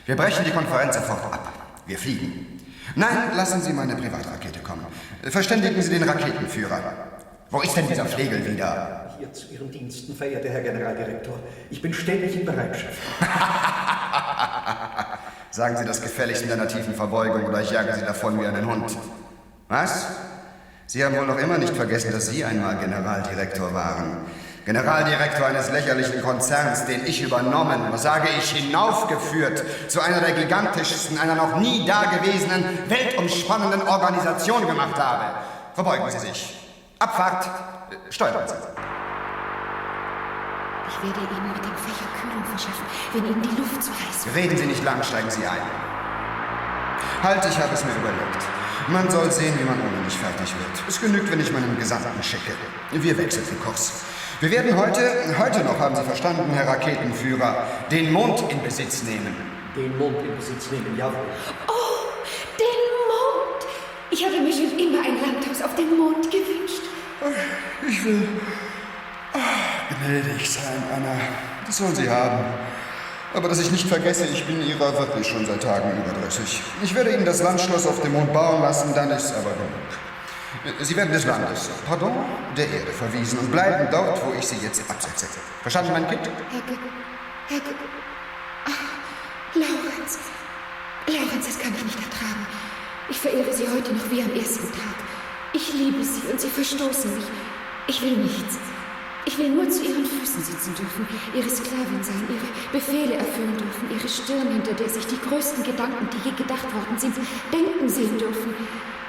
Wir brechen die Konferenz sofort ab. Wir fliegen. Nein, lassen Sie meine Privatrakete kommen. Verständigen Sie den Raketenführer. Wo ist denn dieser Flegel wieder? Hier zu Ihren Diensten, verehrter Herr Generaldirektor. Ich bin ständig in Bereitschaft. Sagen Sie das gefälligst mit einer tiefen Verbeugung oder ich jage Sie davon wie einen Hund. Was? Sie haben wohl noch immer nicht vergessen, dass Sie einmal Generaldirektor waren. Generaldirektor eines lächerlichen Konzerns, den ich übernommen, was sage ich, hinaufgeführt zu einer der gigantischsten, einer noch nie dagewesenen, weltumspannenden Organisationen gemacht habe. Verbeugen Sie sich. Abfahrt. Steuern Sie. Ich werde Ihnen mit dem Fächer Kühlung verschaffen, wenn Ihnen die Luft zu heiß wird. Reden Sie nicht lang, steigen Sie ein. Halt, ich habe es mir überlegt. Man soll sehen, wie man ohne mich fertig wird. Es genügt, wenn ich meinen Gesandten schicke. Wir wechseln den Kurs. Wir werden heute noch, haben Sie verstanden, Herr Raketenführer, den Mond in Besitz nehmen. Den Mond in Besitz nehmen, jawohl. Oh, den Mond! Ich habe mir schon immer ein Landhaus auf dem Mond gewünscht. Ich will gnädig sein, Anna. Das sollen Sie haben. Aber dass ich nicht vergesse, ich bin Ihrer wirklich schon seit Tagen überdrüssig. Ich werde Ihnen das Landschloss auf dem Mond bauen lassen, dann ist aber genug. Sie werden des Landes, der Erde verwiesen und bleiben dort, wo ich Sie jetzt absetze. Verstanden, mein Kind? Laurenz, das kann ich nicht ertragen. Ich verehre Sie heute noch wie am ersten Tag. Ich liebe Sie und Sie verstoßen mich. Ich will nichts. Ich will nur zu Ihren Füßen sitzen dürfen, Ihre Sklavin sein, Ihre Befehle erfüllen dürfen, Ihre Stirn, hinter der sich die größten Gedanken, die je gedacht worden sind, denken sehen dürfen.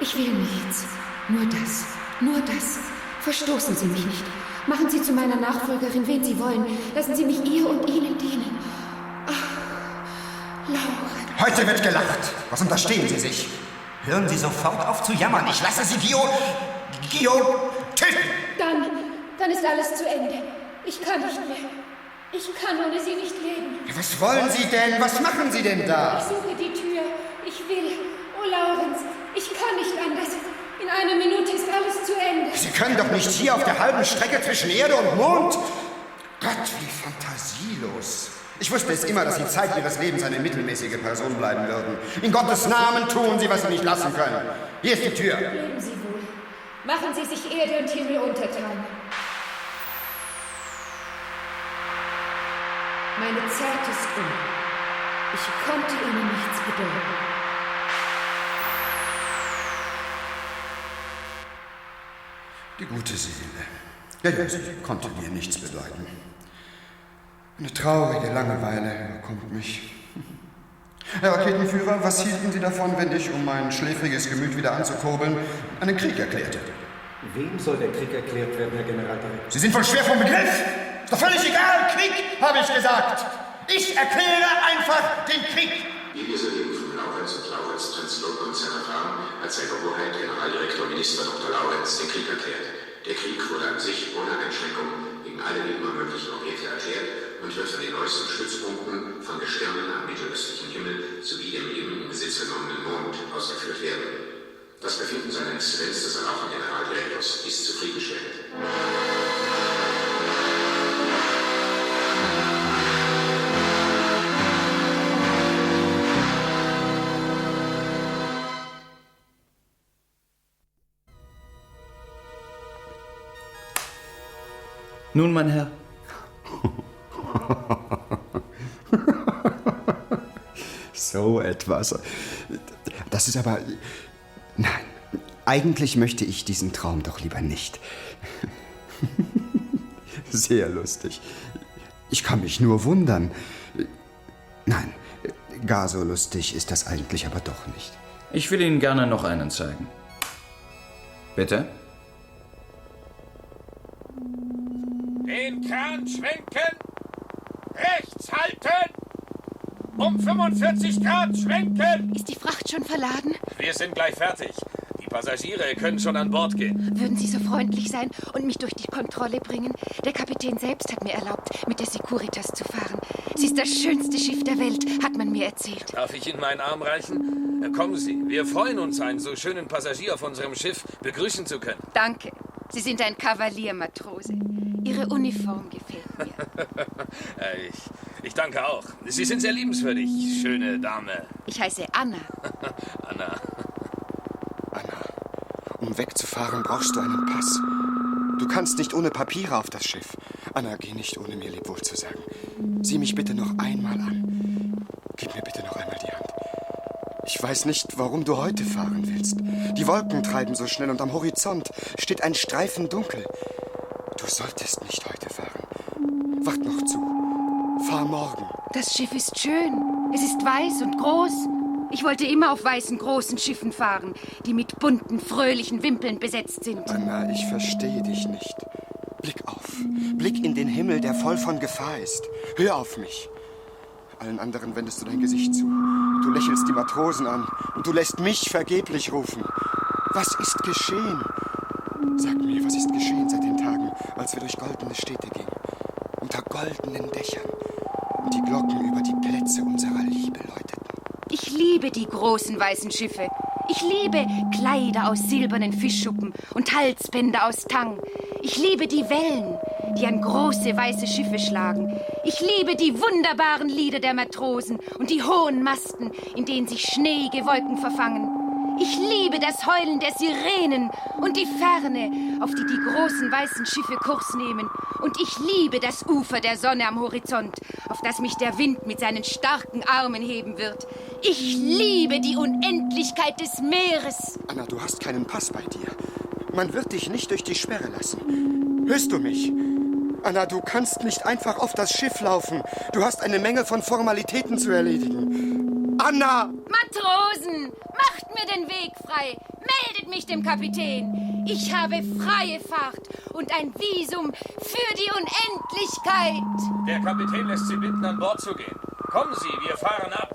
Ich will nichts. Nur das. Nur das. Verstoßen Sie mich nicht. Machen Sie zu meiner Nachfolgerin, wen Sie wollen. Lassen Sie mich ihr und Ihnen dienen. Ach, Laura. Heute wird gelacht. Was unterstehen Sie sich? Hören Sie sofort auf zu jammern. Ich lasse Sie Gio töten. Dann ist alles zu Ende. Ich kann nicht mehr. Ich kann ohne Sie nicht leben. Was wollen Sie denn? Was machen Sie denn da? Ich suche die Tür. Ich will. Oh, Laurenz, ich kann nicht anders. In einer Minute ist alles zu Ende. Sie können doch nicht hier auf der halben Strecke zwischen Erde und Mond. Gott, wie fantasielos. Ich wusste es immer, dass Sie Zeit Ihres Lebens eine mittelmäßige Person bleiben würden. In Gottes Namen tun Sie, was Sie nicht lassen können. Hier ist die Tür. Leben Sie wohl. Machen Sie sich Erde und Himmel untertan. Meine Zeit ist um. Ich konnte Ihnen nichts bedeuten. Die gute Seele. Ja, sie konnte mir nichts bedeuten. Eine traurige Langeweile überkommt mich. Herr Raketenführer, was hielten Sie davon, wenn ich, um mein schläfriges Gemüt wieder anzukurbeln, einen Krieg erklärte? Wem soll der Krieg erklärt werden, Herr Generaldirektor? Sie sind wohl schwer vom Begriff! Ist doch völlig egal! Krieg, habe ich gesagt! Ich erkläre einfach den Krieg! Wie wir soeben von Laurenz und Laurenz Translow-Konzern erfahren, hat seine Hoheit Generaldirektor Minister Dr. Laurenz den Krieg erklärt. Der Krieg wurde an sich ohne Einschränkung gegen alle immer möglichen Objekte erklärt und wird von den neuesten Stützpunkten von Gestirnen am mittelöstlichen Himmel sowie dem eben in Besitz genommenen Mond ausgeführt werden. Das Befinden seiner Exzellenz des erlauchten Generaldirektors ist zufriedenstellend. Nun, mein Herr. So etwas. Das ist aber... Nein, eigentlich möchte ich diesen Traum doch lieber nicht. Sehr lustig. Ich kann mich nur wundern. Nein, gar so lustig ist das eigentlich aber doch nicht. Ich will Ihnen gerne noch einen zeigen. Bitte? Den Kran schwenken! Rechts halten! Um 45 Grad schwenken! Ist die Fracht schon verladen? Wir sind gleich fertig. Die Passagiere können schon an Bord gehen. Würden Sie so freundlich sein und mich durch die Kontrolle bringen? Der Kapitän selbst hat mir erlaubt, mit der Securitas zu fahren. Sie ist das schönste Schiff der Welt, hat man mir erzählt. Darf ich Ihnen meinen Arm reichen? Kommen Sie, wir freuen uns, einen so schönen Passagier auf unserem Schiff begrüßen zu können. Danke. Sie sind ein Kavalier-Matrose. Ihre Uniform gefällt mir. Ich danke auch. Sie sind sehr liebenswürdig, schöne Dame. Ich heiße Anna. Anna. Um wegzufahren, brauchst du einen Pass. Du kannst nicht ohne Papiere auf das Schiff. Anna, geh nicht, ohne mir Lebewohl zu sagen. Sieh mich bitte noch einmal an. Gib mir bitte noch einmal die Hand. Ich weiß nicht, warum du heute fahren willst. Die Wolken treiben so schnell und am Horizont steht ein Streifen dunkel. Du solltest nicht heute fahren. Wart noch zu. Fahr morgen. Das Schiff ist schön. Es ist weiß und groß. Ich wollte immer auf weißen, großen Schiffen fahren, die mit bunten, fröhlichen Wimpeln besetzt sind. Anna, ich verstehe dich nicht. Blick auf. Blick in den Himmel, der voll von Gefahr ist. Hör auf mich. Allen anderen wendest du dein Gesicht zu. Du lächelst die Matrosen an und du lässt mich vergeblich rufen. Was ist geschehen? Sag mir, was ist geschehen seit den Tagen, als wir durch goldene Städte gingen? Unter goldenen Dächern und die Glocken über die Plätze unserer Liebe läuteten. Ich liebe die großen weißen Schiffe. Ich liebe Kleider aus silbernen Fischschuppen und Halsbänder aus Tang. Ich liebe die Wellen, die an große weiße Schiffe schlagen. Ich liebe die wunderbaren Lieder der Matrosen und die hohen Masten, in denen sich schneeige Wolken verfangen. Ich liebe das Heulen der Sirenen und die Ferne, auf die die großen weißen Schiffe Kurs nehmen. Und ich liebe das Ufer der Sonne am Horizont, auf das mich der Wind mit seinen starken Armen heben wird. Ich liebe die Unendlichkeit des Meeres. Anna, du hast keinen Pass bei dir. Man wird dich nicht durch die Sperre lassen. Hörst du mich? Anna, du kannst nicht einfach auf das Schiff laufen. Du hast eine Menge von Formalitäten zu erledigen. Anna! Matrosen, macht mir den Weg frei. Meldet mich dem Kapitän. Ich habe freie Fahrt und ein Visum für die Unendlichkeit. Der Kapitän lässt Sie bitten, an Bord zu gehen. Kommen Sie, wir fahren ab.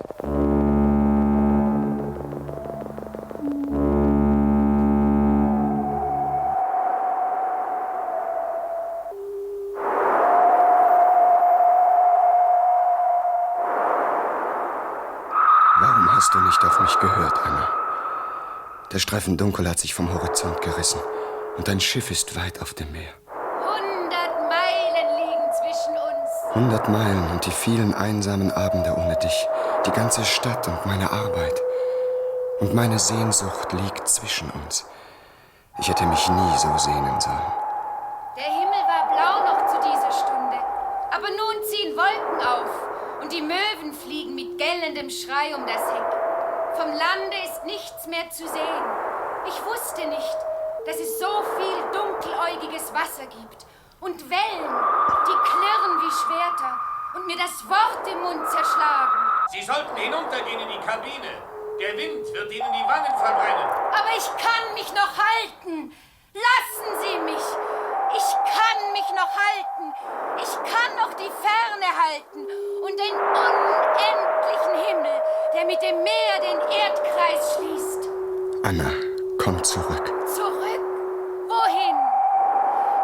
Warum hast du nicht auf mich gehört, Anna? Der Streifen Dunkel hat sich vom Horizont gerissen und dein Schiff ist weit auf dem Meer. 100 Meilen liegen zwischen uns. 100 Meilen und die vielen einsamen Abende ohne dich, die ganze Stadt und meine Arbeit. Und meine Sehnsucht liegt zwischen uns. Ich hätte mich nie so sehnen sollen. Der Himmel war blau noch zu dieser Stunde, aber nun ziehen Wolken auf und die Möwen fliegen mit gellendem Schrei um das Heck. Vom Lande ist nichts mehr zu sehen. Ich wusste nicht, dass es so viel dunkeläugiges Wasser gibt und Wellen, die klirren wie Schwerter und mir das Wort im Mund zerschlagen. Sie sollten hinuntergehen in die Kabine. Der Wind wird Ihnen die Wangen verbrennen. Aber ich kann mich noch halten. Lassen Sie mich. Ich kann mich noch halten. Ich kann noch die Ferne halten und den unendlichen Himmel, der mit dem Meer den Erdkreis schließt. Anna, komm zurück. Zurück? Wohin?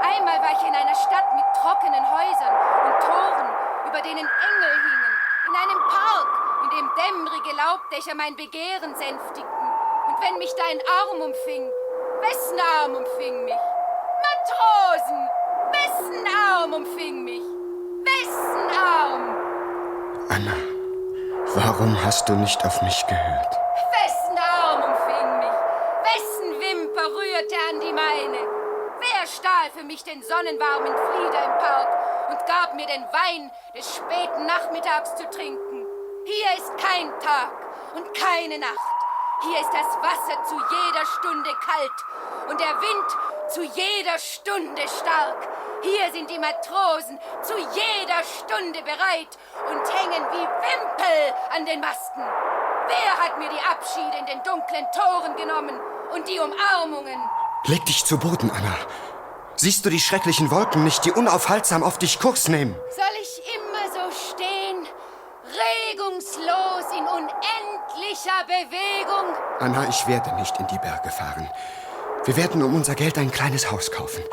Einmal war ich in einer Stadt mit trockenen Häusern und Toren, über denen Engel hingen, in einem Park, in dem dämmerige Laubdächer mein Begehren sänftigten. Und wenn mich dein Arm umfing, wessen Arm umfing mich? Matrosen, wessen Arm umfing mich? Wessen Arm? Anna, warum hast du nicht auf mich gehört? Wessen Arm umfing mich? Wessen Wimper rührte an die meine? Wer stahl für mich den sonnenwarmen Flieder im Park und gab mir den Wein des späten Nachmittags zu trinken? Hier ist kein Tag und keine Nacht. Hier ist das Wasser zu jeder Stunde kalt und der Wind zu jeder Stunde stark. Hier sind die Matrosen zu jeder Stunde bereit und hängen wie Wimpel an den Masten. Wer hat mir die Abschiede in den dunklen Toren genommen und die Umarmungen? Leg dich zu Boden, Anna. Siehst du die schrecklichen Wolken nicht, die unaufhaltsam auf dich Kurs nehmen? Soll ich immer so stehen, regungslos in unendlicher Bewegung? Anna, ich werde nicht in die Berge fahren. Wir werden um unser Geld ein kleines Haus kaufen.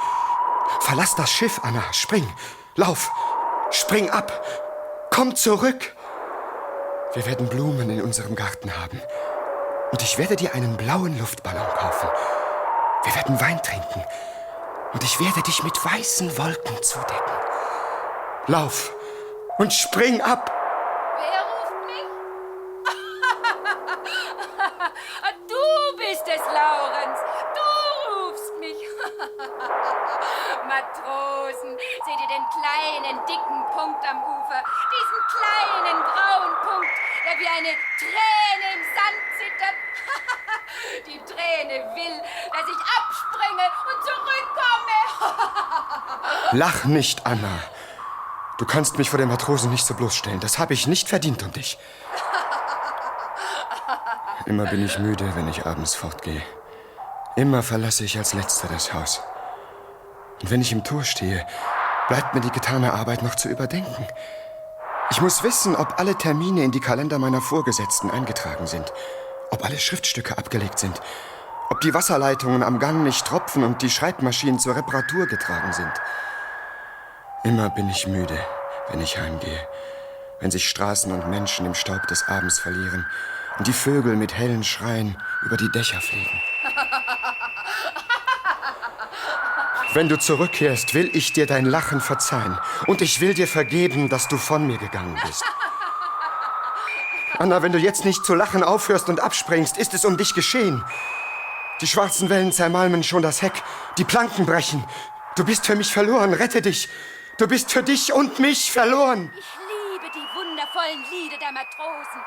Verlass das Schiff, Anna. Spring. Lauf. Spring ab. Komm zurück. Wir werden Blumen in unserem Garten haben. Und ich werde dir einen blauen Luftballon kaufen. Wir werden Wein trinken. Und ich werde dich mit weißen Wolken zudecken. Lauf und spring ab. Wer ruft mich? Du bist es, Laurenz. Du rufst mich. Matrosen, seht ihr den kleinen, dicken Punkt am Ufer? Diesen kleinen, grauen Punkt, der wie eine Träne im Sand zittert. Die Träne will, dass ich abspringe und zurückkomme. Lach nicht, Anna. Du kannst mich vor den Matrosen nicht so bloßstellen. Das habe ich nicht verdient um dich. Immer bin ich müde, wenn ich abends fortgehe. Immer verlasse ich als Letzter das Haus. Und wenn ich im Tor stehe, bleibt mir die getane Arbeit noch zu überdenken. Ich muss wissen, ob alle Termine in die Kalender meiner Vorgesetzten eingetragen sind, ob alle Schriftstücke abgelegt sind, ob die Wasserleitungen am Gang nicht tropfen und die Schreibmaschinen zur Reparatur getragen sind. Immer bin ich müde, wenn ich heimgehe, wenn sich Straßen und Menschen im Staub des Abends verlieren und die Vögel mit hellen Schreien über die Dächer fliegen. Wenn du zurückkehrst, will ich dir dein Lachen verzeihen und ich will dir vergeben, dass du von mir gegangen bist. Anna, wenn du jetzt nicht zu lachen aufhörst und abspringst, ist es um dich geschehen. Die schwarzen Wellen zermalmen schon das Heck, die Planken brechen. Du bist für mich verloren, rette dich. Du bist für dich und mich verloren. Ich liebe die wundervollen Lieder der Matrosen.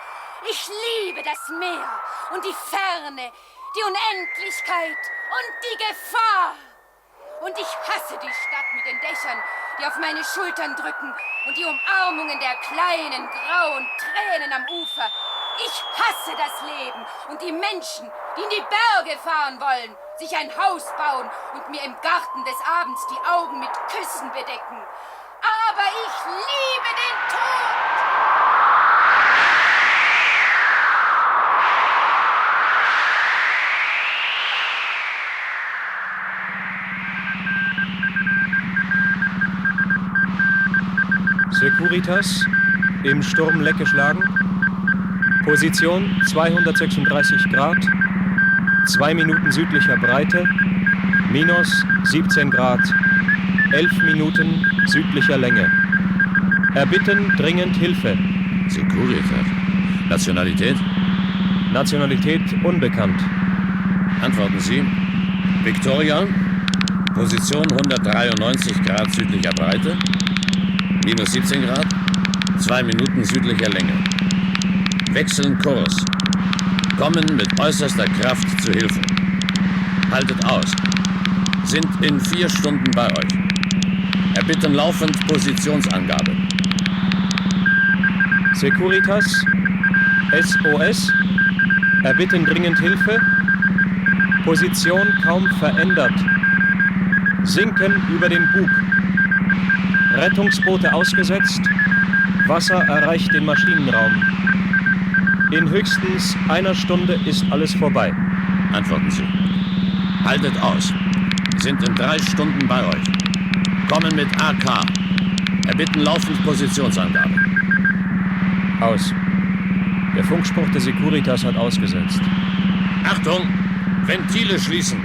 Ich liebe das Meer und die Ferne, die Unendlichkeit und die Gefahr. Und ich hasse die Stadt mit den Dächern, die auf meine Schultern drücken und die Umarmungen der kleinen, grauen Tränen am Ufer. Ich hasse das Leben und die Menschen, die in die Berge fahren wollen, sich ein Haus bauen und mir im Garten des Abends die Augen mit Küssen bedecken. Aber ich liebe den Tod! Securitas, im Sturmleck geschlagen. Position 236 Grad, 2 Minuten südlicher Breite, minus 17 Grad, 11 Minuten südlicher Länge. Erbitten dringend Hilfe. Securitas. Nationalität? Nationalität unbekannt. Antworten Sie. Victoria, Position 193 Grad südlicher Breite, minus 17 Grad, 2 Minuten südlicher Länge. Wechseln Kurs. Kommen mit äußerster Kraft zu Hilfe. Haltet aus. Sind in 4 Stunden bei euch. Erbitten laufend Positionsangabe. Securitas, SOS, erbitten dringend Hilfe. Position kaum verändert. Sinken über den Bug. Rettungsboote ausgesetzt. Wasser erreicht den Maschinenraum. In höchstens 1 Stunde ist alles vorbei. Antworten Sie. Haltet aus. Sind in 3 Stunden bei euch. Kommen mit AK. Erbitten laufend Positionsangabe. Aus. Der Funkspruch der Securitas hat ausgesetzt. Achtung! Ventile schließen.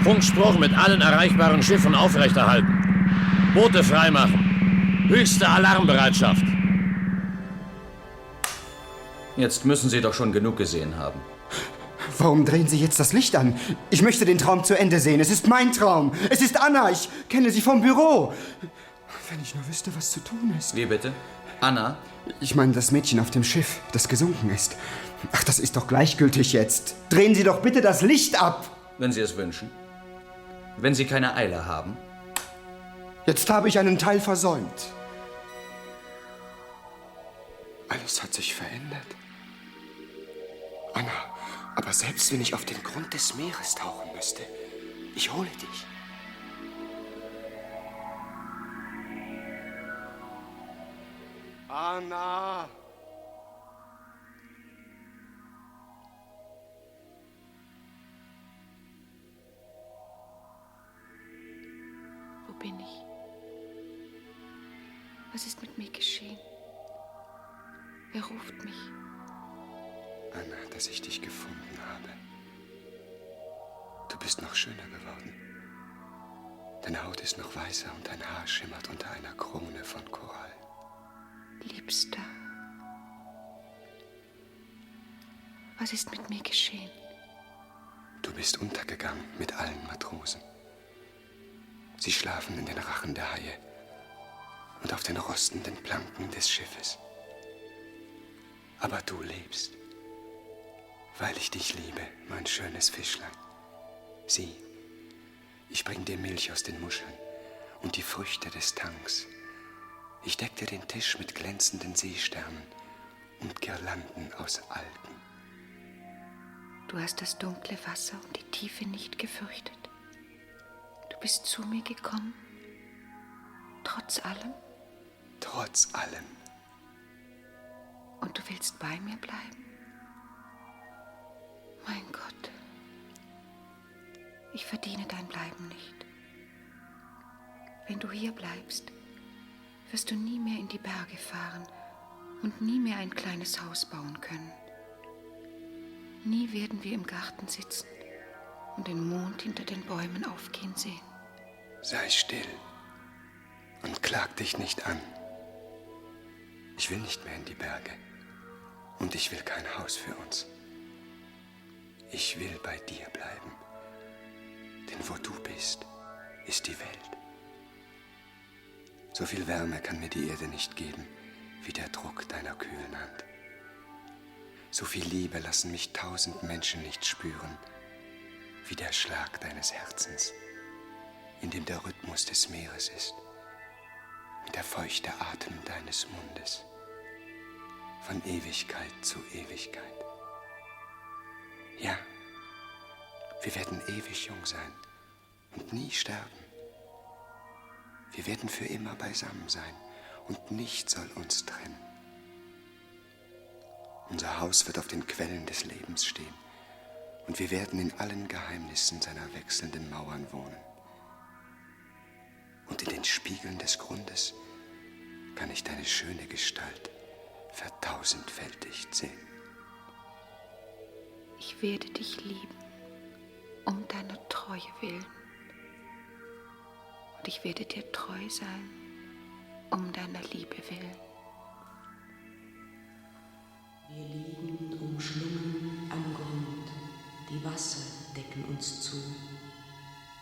Funkspruch mit allen erreichbaren Schiffen aufrechterhalten. Boote freimachen. Höchste Alarmbereitschaft. Jetzt müssen Sie doch schon genug gesehen haben. Warum drehen Sie jetzt das Licht an? Ich möchte den Traum zu Ende sehen. Es ist mein Traum. Es ist Anna. Ich kenne sie vom Büro. Wenn ich nur wüsste, was zu tun ist. Wie bitte? Anna? Ich meine das Mädchen auf dem Schiff, das gesunken ist. Ach, das ist doch gleichgültig jetzt. Drehen Sie doch bitte das Licht ab. Wenn Sie es wünschen. Wenn Sie keine Eile haben. Jetzt habe ich einen Teil versäumt. Alles hat sich verändert. Anna, aber selbst wenn ich auf den Grund des Meeres tauchen müsste, ich hole dich. Anna! Wo bin ich? Was ist mit mir geschehen? Wer ruft mich? Anna, dass ich dich gefunden habe. Du bist noch schöner geworden. Deine Haut ist noch weißer und dein Haar schimmert unter einer Krone von Korall. Liebster, was ist mit mir geschehen? Du bist untergegangen mit allen Matrosen. Sie schlafen in den Rachen der Haie und auf den rostenden Planken des Schiffes. Aber du lebst, weil ich dich liebe, mein schönes Fischlein. Sieh, ich bring dir Milch aus den Muscheln und die Früchte des Tanks. Ich deck dir den Tisch mit glänzenden Seesternen und Girlanden aus Algen. Du hast das dunkle Wasser und die Tiefe nicht gefürchtet. Du bist zu mir gekommen, trotz allem. Trotz allem. Und du willst bei mir bleiben? Mein Gott, ich verdiene dein Bleiben nicht. Wenn du hier bleibst, wirst du nie mehr in die Berge fahren und nie mehr ein kleines Haus bauen können. Nie werden wir im Garten sitzen und den Mond hinter den Bäumen aufgehen sehen. Sei still und klag dich nicht an. Ich will nicht mehr in die Berge. Und ich will kein Haus für uns. Ich will bei dir bleiben. Denn wo du bist, ist die Welt. So viel Wärme kann mir die Erde nicht geben, wie der Druck deiner kühlen Hand. So viel Liebe lassen mich 1000 Menschen nicht spüren, wie der Schlag deines Herzens, in dem der Rhythmus des Meeres ist und der feuchte Atem deines Mundes, von Ewigkeit zu Ewigkeit. Ja, wir werden ewig jung sein und nie sterben. Wir werden für immer beisammen sein und nichts soll uns trennen. Unser Haus wird auf den Quellen des Lebens stehen und wir werden in allen Geheimnissen seiner wechselnden Mauern wohnen. Und in den Spiegeln des Grundes kann ich deine schöne Gestalt vertausendfältigt sehen. Ich werde dich lieben, um deiner Treue willen. Und ich werde dir treu sein, um deiner Liebe willen. Wir liegen umschlungen am Grund, die Wasser decken uns zu.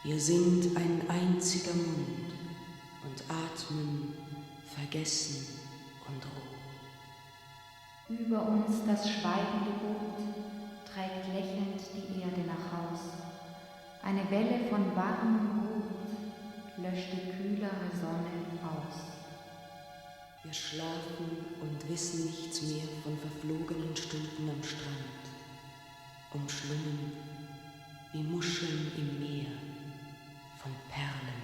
Wir sind ein einziger Mund und atmen vergessen und roh. Über uns das schweigende Boot trägt lächelnd die Erde nach Haus. Eine Welle von warmem Rot löscht die kühlere Sonne aus. Wir schlafen und wissen nichts mehr von verflogenen Stunden am Strand, umschlungen wie Muscheln im Meer, von Perlen,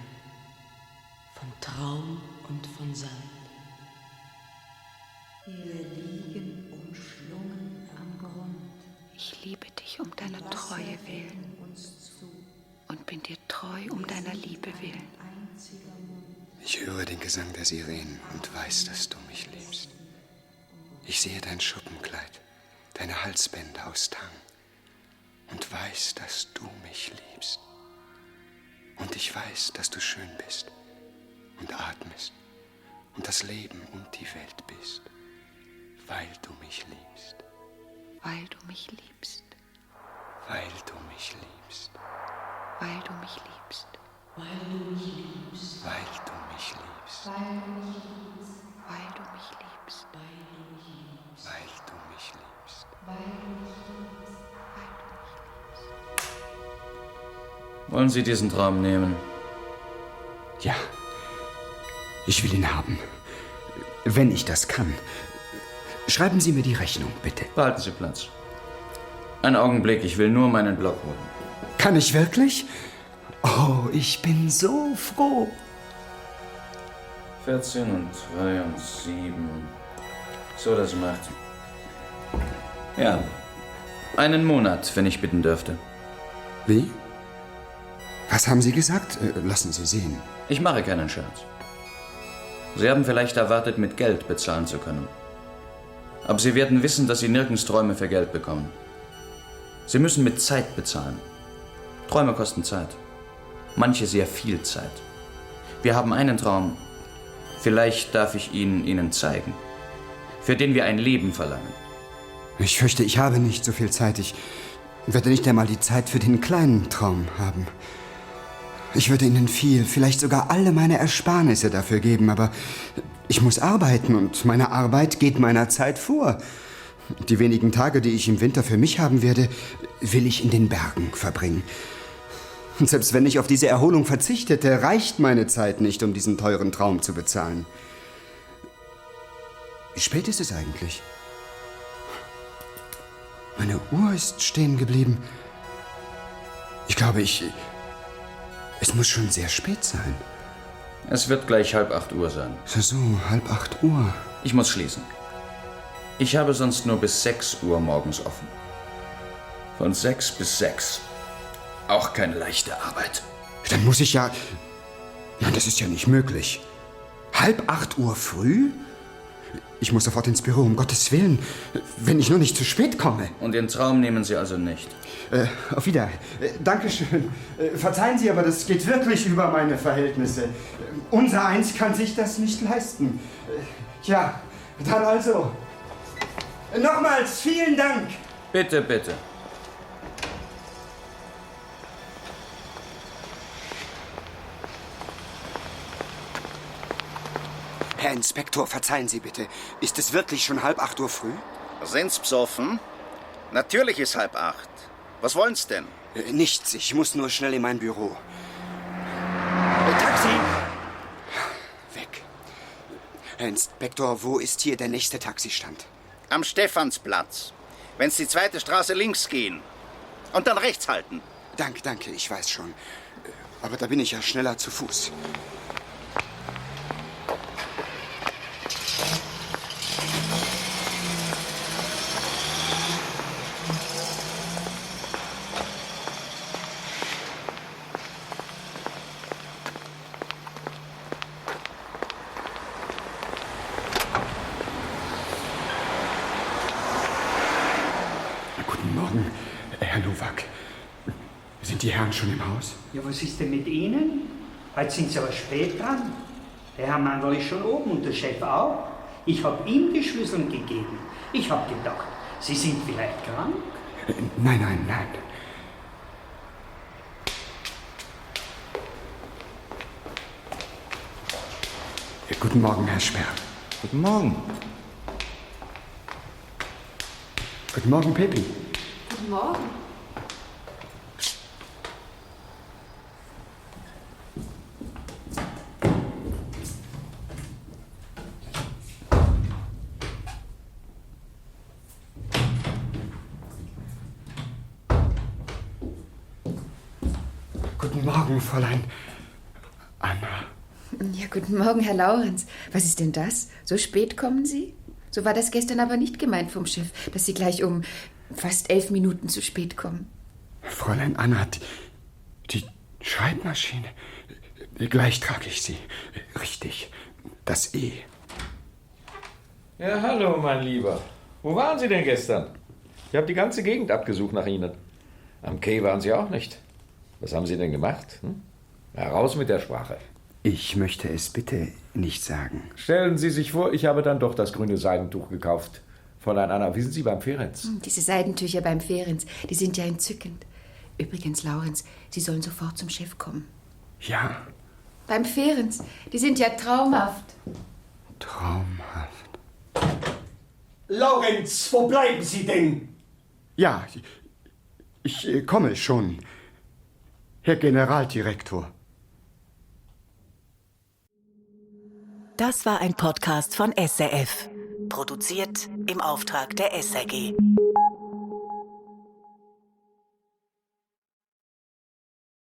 von Traum und von Sand. Wir liegen umschlungen am Grund. Ich liebe dich um deiner Treue willen und bin dir treu um deiner Liebe willen. Ich höre den Gesang der Sirenen und weiß, dass du mich liebst. Ich sehe dein Schuppenkleid, deine Halsbänder aus Tang und weiß, dass du mich liebst. Und ich weiß, dass du schön bist und atmest und das Leben und die Welt bist, weil du mich liebst. Weil du mich liebst. Weil du mich liebst. Weil du mich liebst. Weil du mich liebst. Weil du mich liebst. Weil du mich liebst. Weil du mich liebst. Weil du mich liebst. Weil du mich liebst. Wollen Sie diesen Traum nehmen? Ja, ich will ihn haben. Wenn ich das kann. Schreiben Sie mir die Rechnung, bitte. Behalten Sie Platz. Einen Augenblick, ich will nur meinen Block holen. Kann ich wirklich? Oh, ich bin so froh. 14 und 3 und 7. So, das macht... Ja, einen Monat, wenn ich bitten dürfte. Wie? Was haben Sie gesagt? Lassen Sie sehen. Ich mache keinen Scherz. Sie haben vielleicht erwartet, mit Geld bezahlen zu können. Aber Sie werden wissen, dass Sie nirgends Träume für Geld bekommen. Sie müssen mit Zeit bezahlen. Träume kosten Zeit. Manche sehr viel Zeit. Wir haben einen Traum. Vielleicht darf ich ihn Ihnen zeigen. Für den wir ein Leben verlangen. Ich fürchte, ich habe nicht so viel Zeit. Ich werde nicht einmal die Zeit für den kleinen Traum haben. Ich würde Ihnen viel, vielleicht sogar alle meine Ersparnisse dafür geben, aber ich muss arbeiten und meine Arbeit geht meiner Zeit vor. Die wenigen Tage, die ich im Winter für mich haben werde, will ich in den Bergen verbringen. Und selbst wenn ich auf diese Erholung verzichtete, reicht meine Zeit nicht, um diesen teuren Traum zu bezahlen. Wie spät ist es eigentlich? Meine Uhr ist stehen geblieben. Ich glaube, es muss schon sehr spät sein. Es wird gleich 7:30 Uhr sein. So, 7:30 Uhr. Ich muss schließen. Ich habe sonst nur bis 6 Uhr morgens offen. Von 6 bis 6. Auch keine leichte Arbeit. Dann muss ich ja... Nein, das ist ja nicht möglich. 7:30 Uhr früh? Ich muss sofort ins Büro, um Gottes Willen. Wenn ich nur nicht zu spät komme. Und den Traum nehmen Sie also nicht? Auf Wiedersehen. Dankeschön. Verzeihen Sie, aber das geht wirklich über meine Verhältnisse. Unser Eins kann sich das nicht leisten. Ja, dann also. Nochmals vielen Dank. Bitte, bitte. Herr Inspektor, verzeihen Sie bitte. Ist es wirklich schon 7:30 Uhr früh? Sind's besoffen? Natürlich ist 7:30. Was wollen's denn? Nichts, ich muss nur schnell in mein Büro. Taxi! Weg. Herr Inspektor, wo ist hier der nächste Taxistand? Am Stephansplatz. Wenn Sie die zweite Straße links gehen. Und dann rechts halten. Danke, ich weiß schon. Aber da bin ich ja schneller zu Fuß. Guten Morgen, Herr Nowak. Sind die Herren schon im Haus? Ja, was ist denn mit Ihnen? Heute sind Sie aber spät dran. Der Herr Mandl ist schon oben und der Chef auch. Ich habe ihm die Schlüssel gegeben. Ich habe gedacht, Sie sind vielleicht krank? Nein. Guten Morgen, Herr Sperr. Guten Morgen. Guten Morgen, Pepi. Guten Morgen. Guten Morgen, Fräulein Anna. Ja, guten Morgen, Herr Laurenz. Was ist denn das? So spät kommen Sie? So war das gestern aber nicht gemeint vom Chef, dass Sie gleich um fast 11 Minuten zu spät kommen. Fräulein Anna, die Schreibmaschine. Gleich trage ich sie. Richtig. Das E. Ja, hallo, mein Lieber. Wo waren Sie denn gestern? Ich habe die ganze Gegend abgesucht nach Ihnen. Am Quai waren Sie auch nicht. Was haben Sie denn gemacht? Heraus mit der Sprache. Ich möchte es bitte nicht sagen. Stellen Sie sich vor, ich habe dann doch das grüne Seidentuch gekauft. Fräulein Anna, wissen Sie, beim Ferenc. Diese Seidentücher beim Ferenc, die sind ja entzückend. Übrigens, Laurenz, Sie sollen sofort zum Chef kommen. Ja. Beim Ferenc, die sind ja traumhaft. Traumhaft. Laurenz, wo bleiben Sie denn? Ja, ich komme schon. Herr Generaldirektor. Das war ein Podcast von SRF. Produziert im Auftrag der SRG.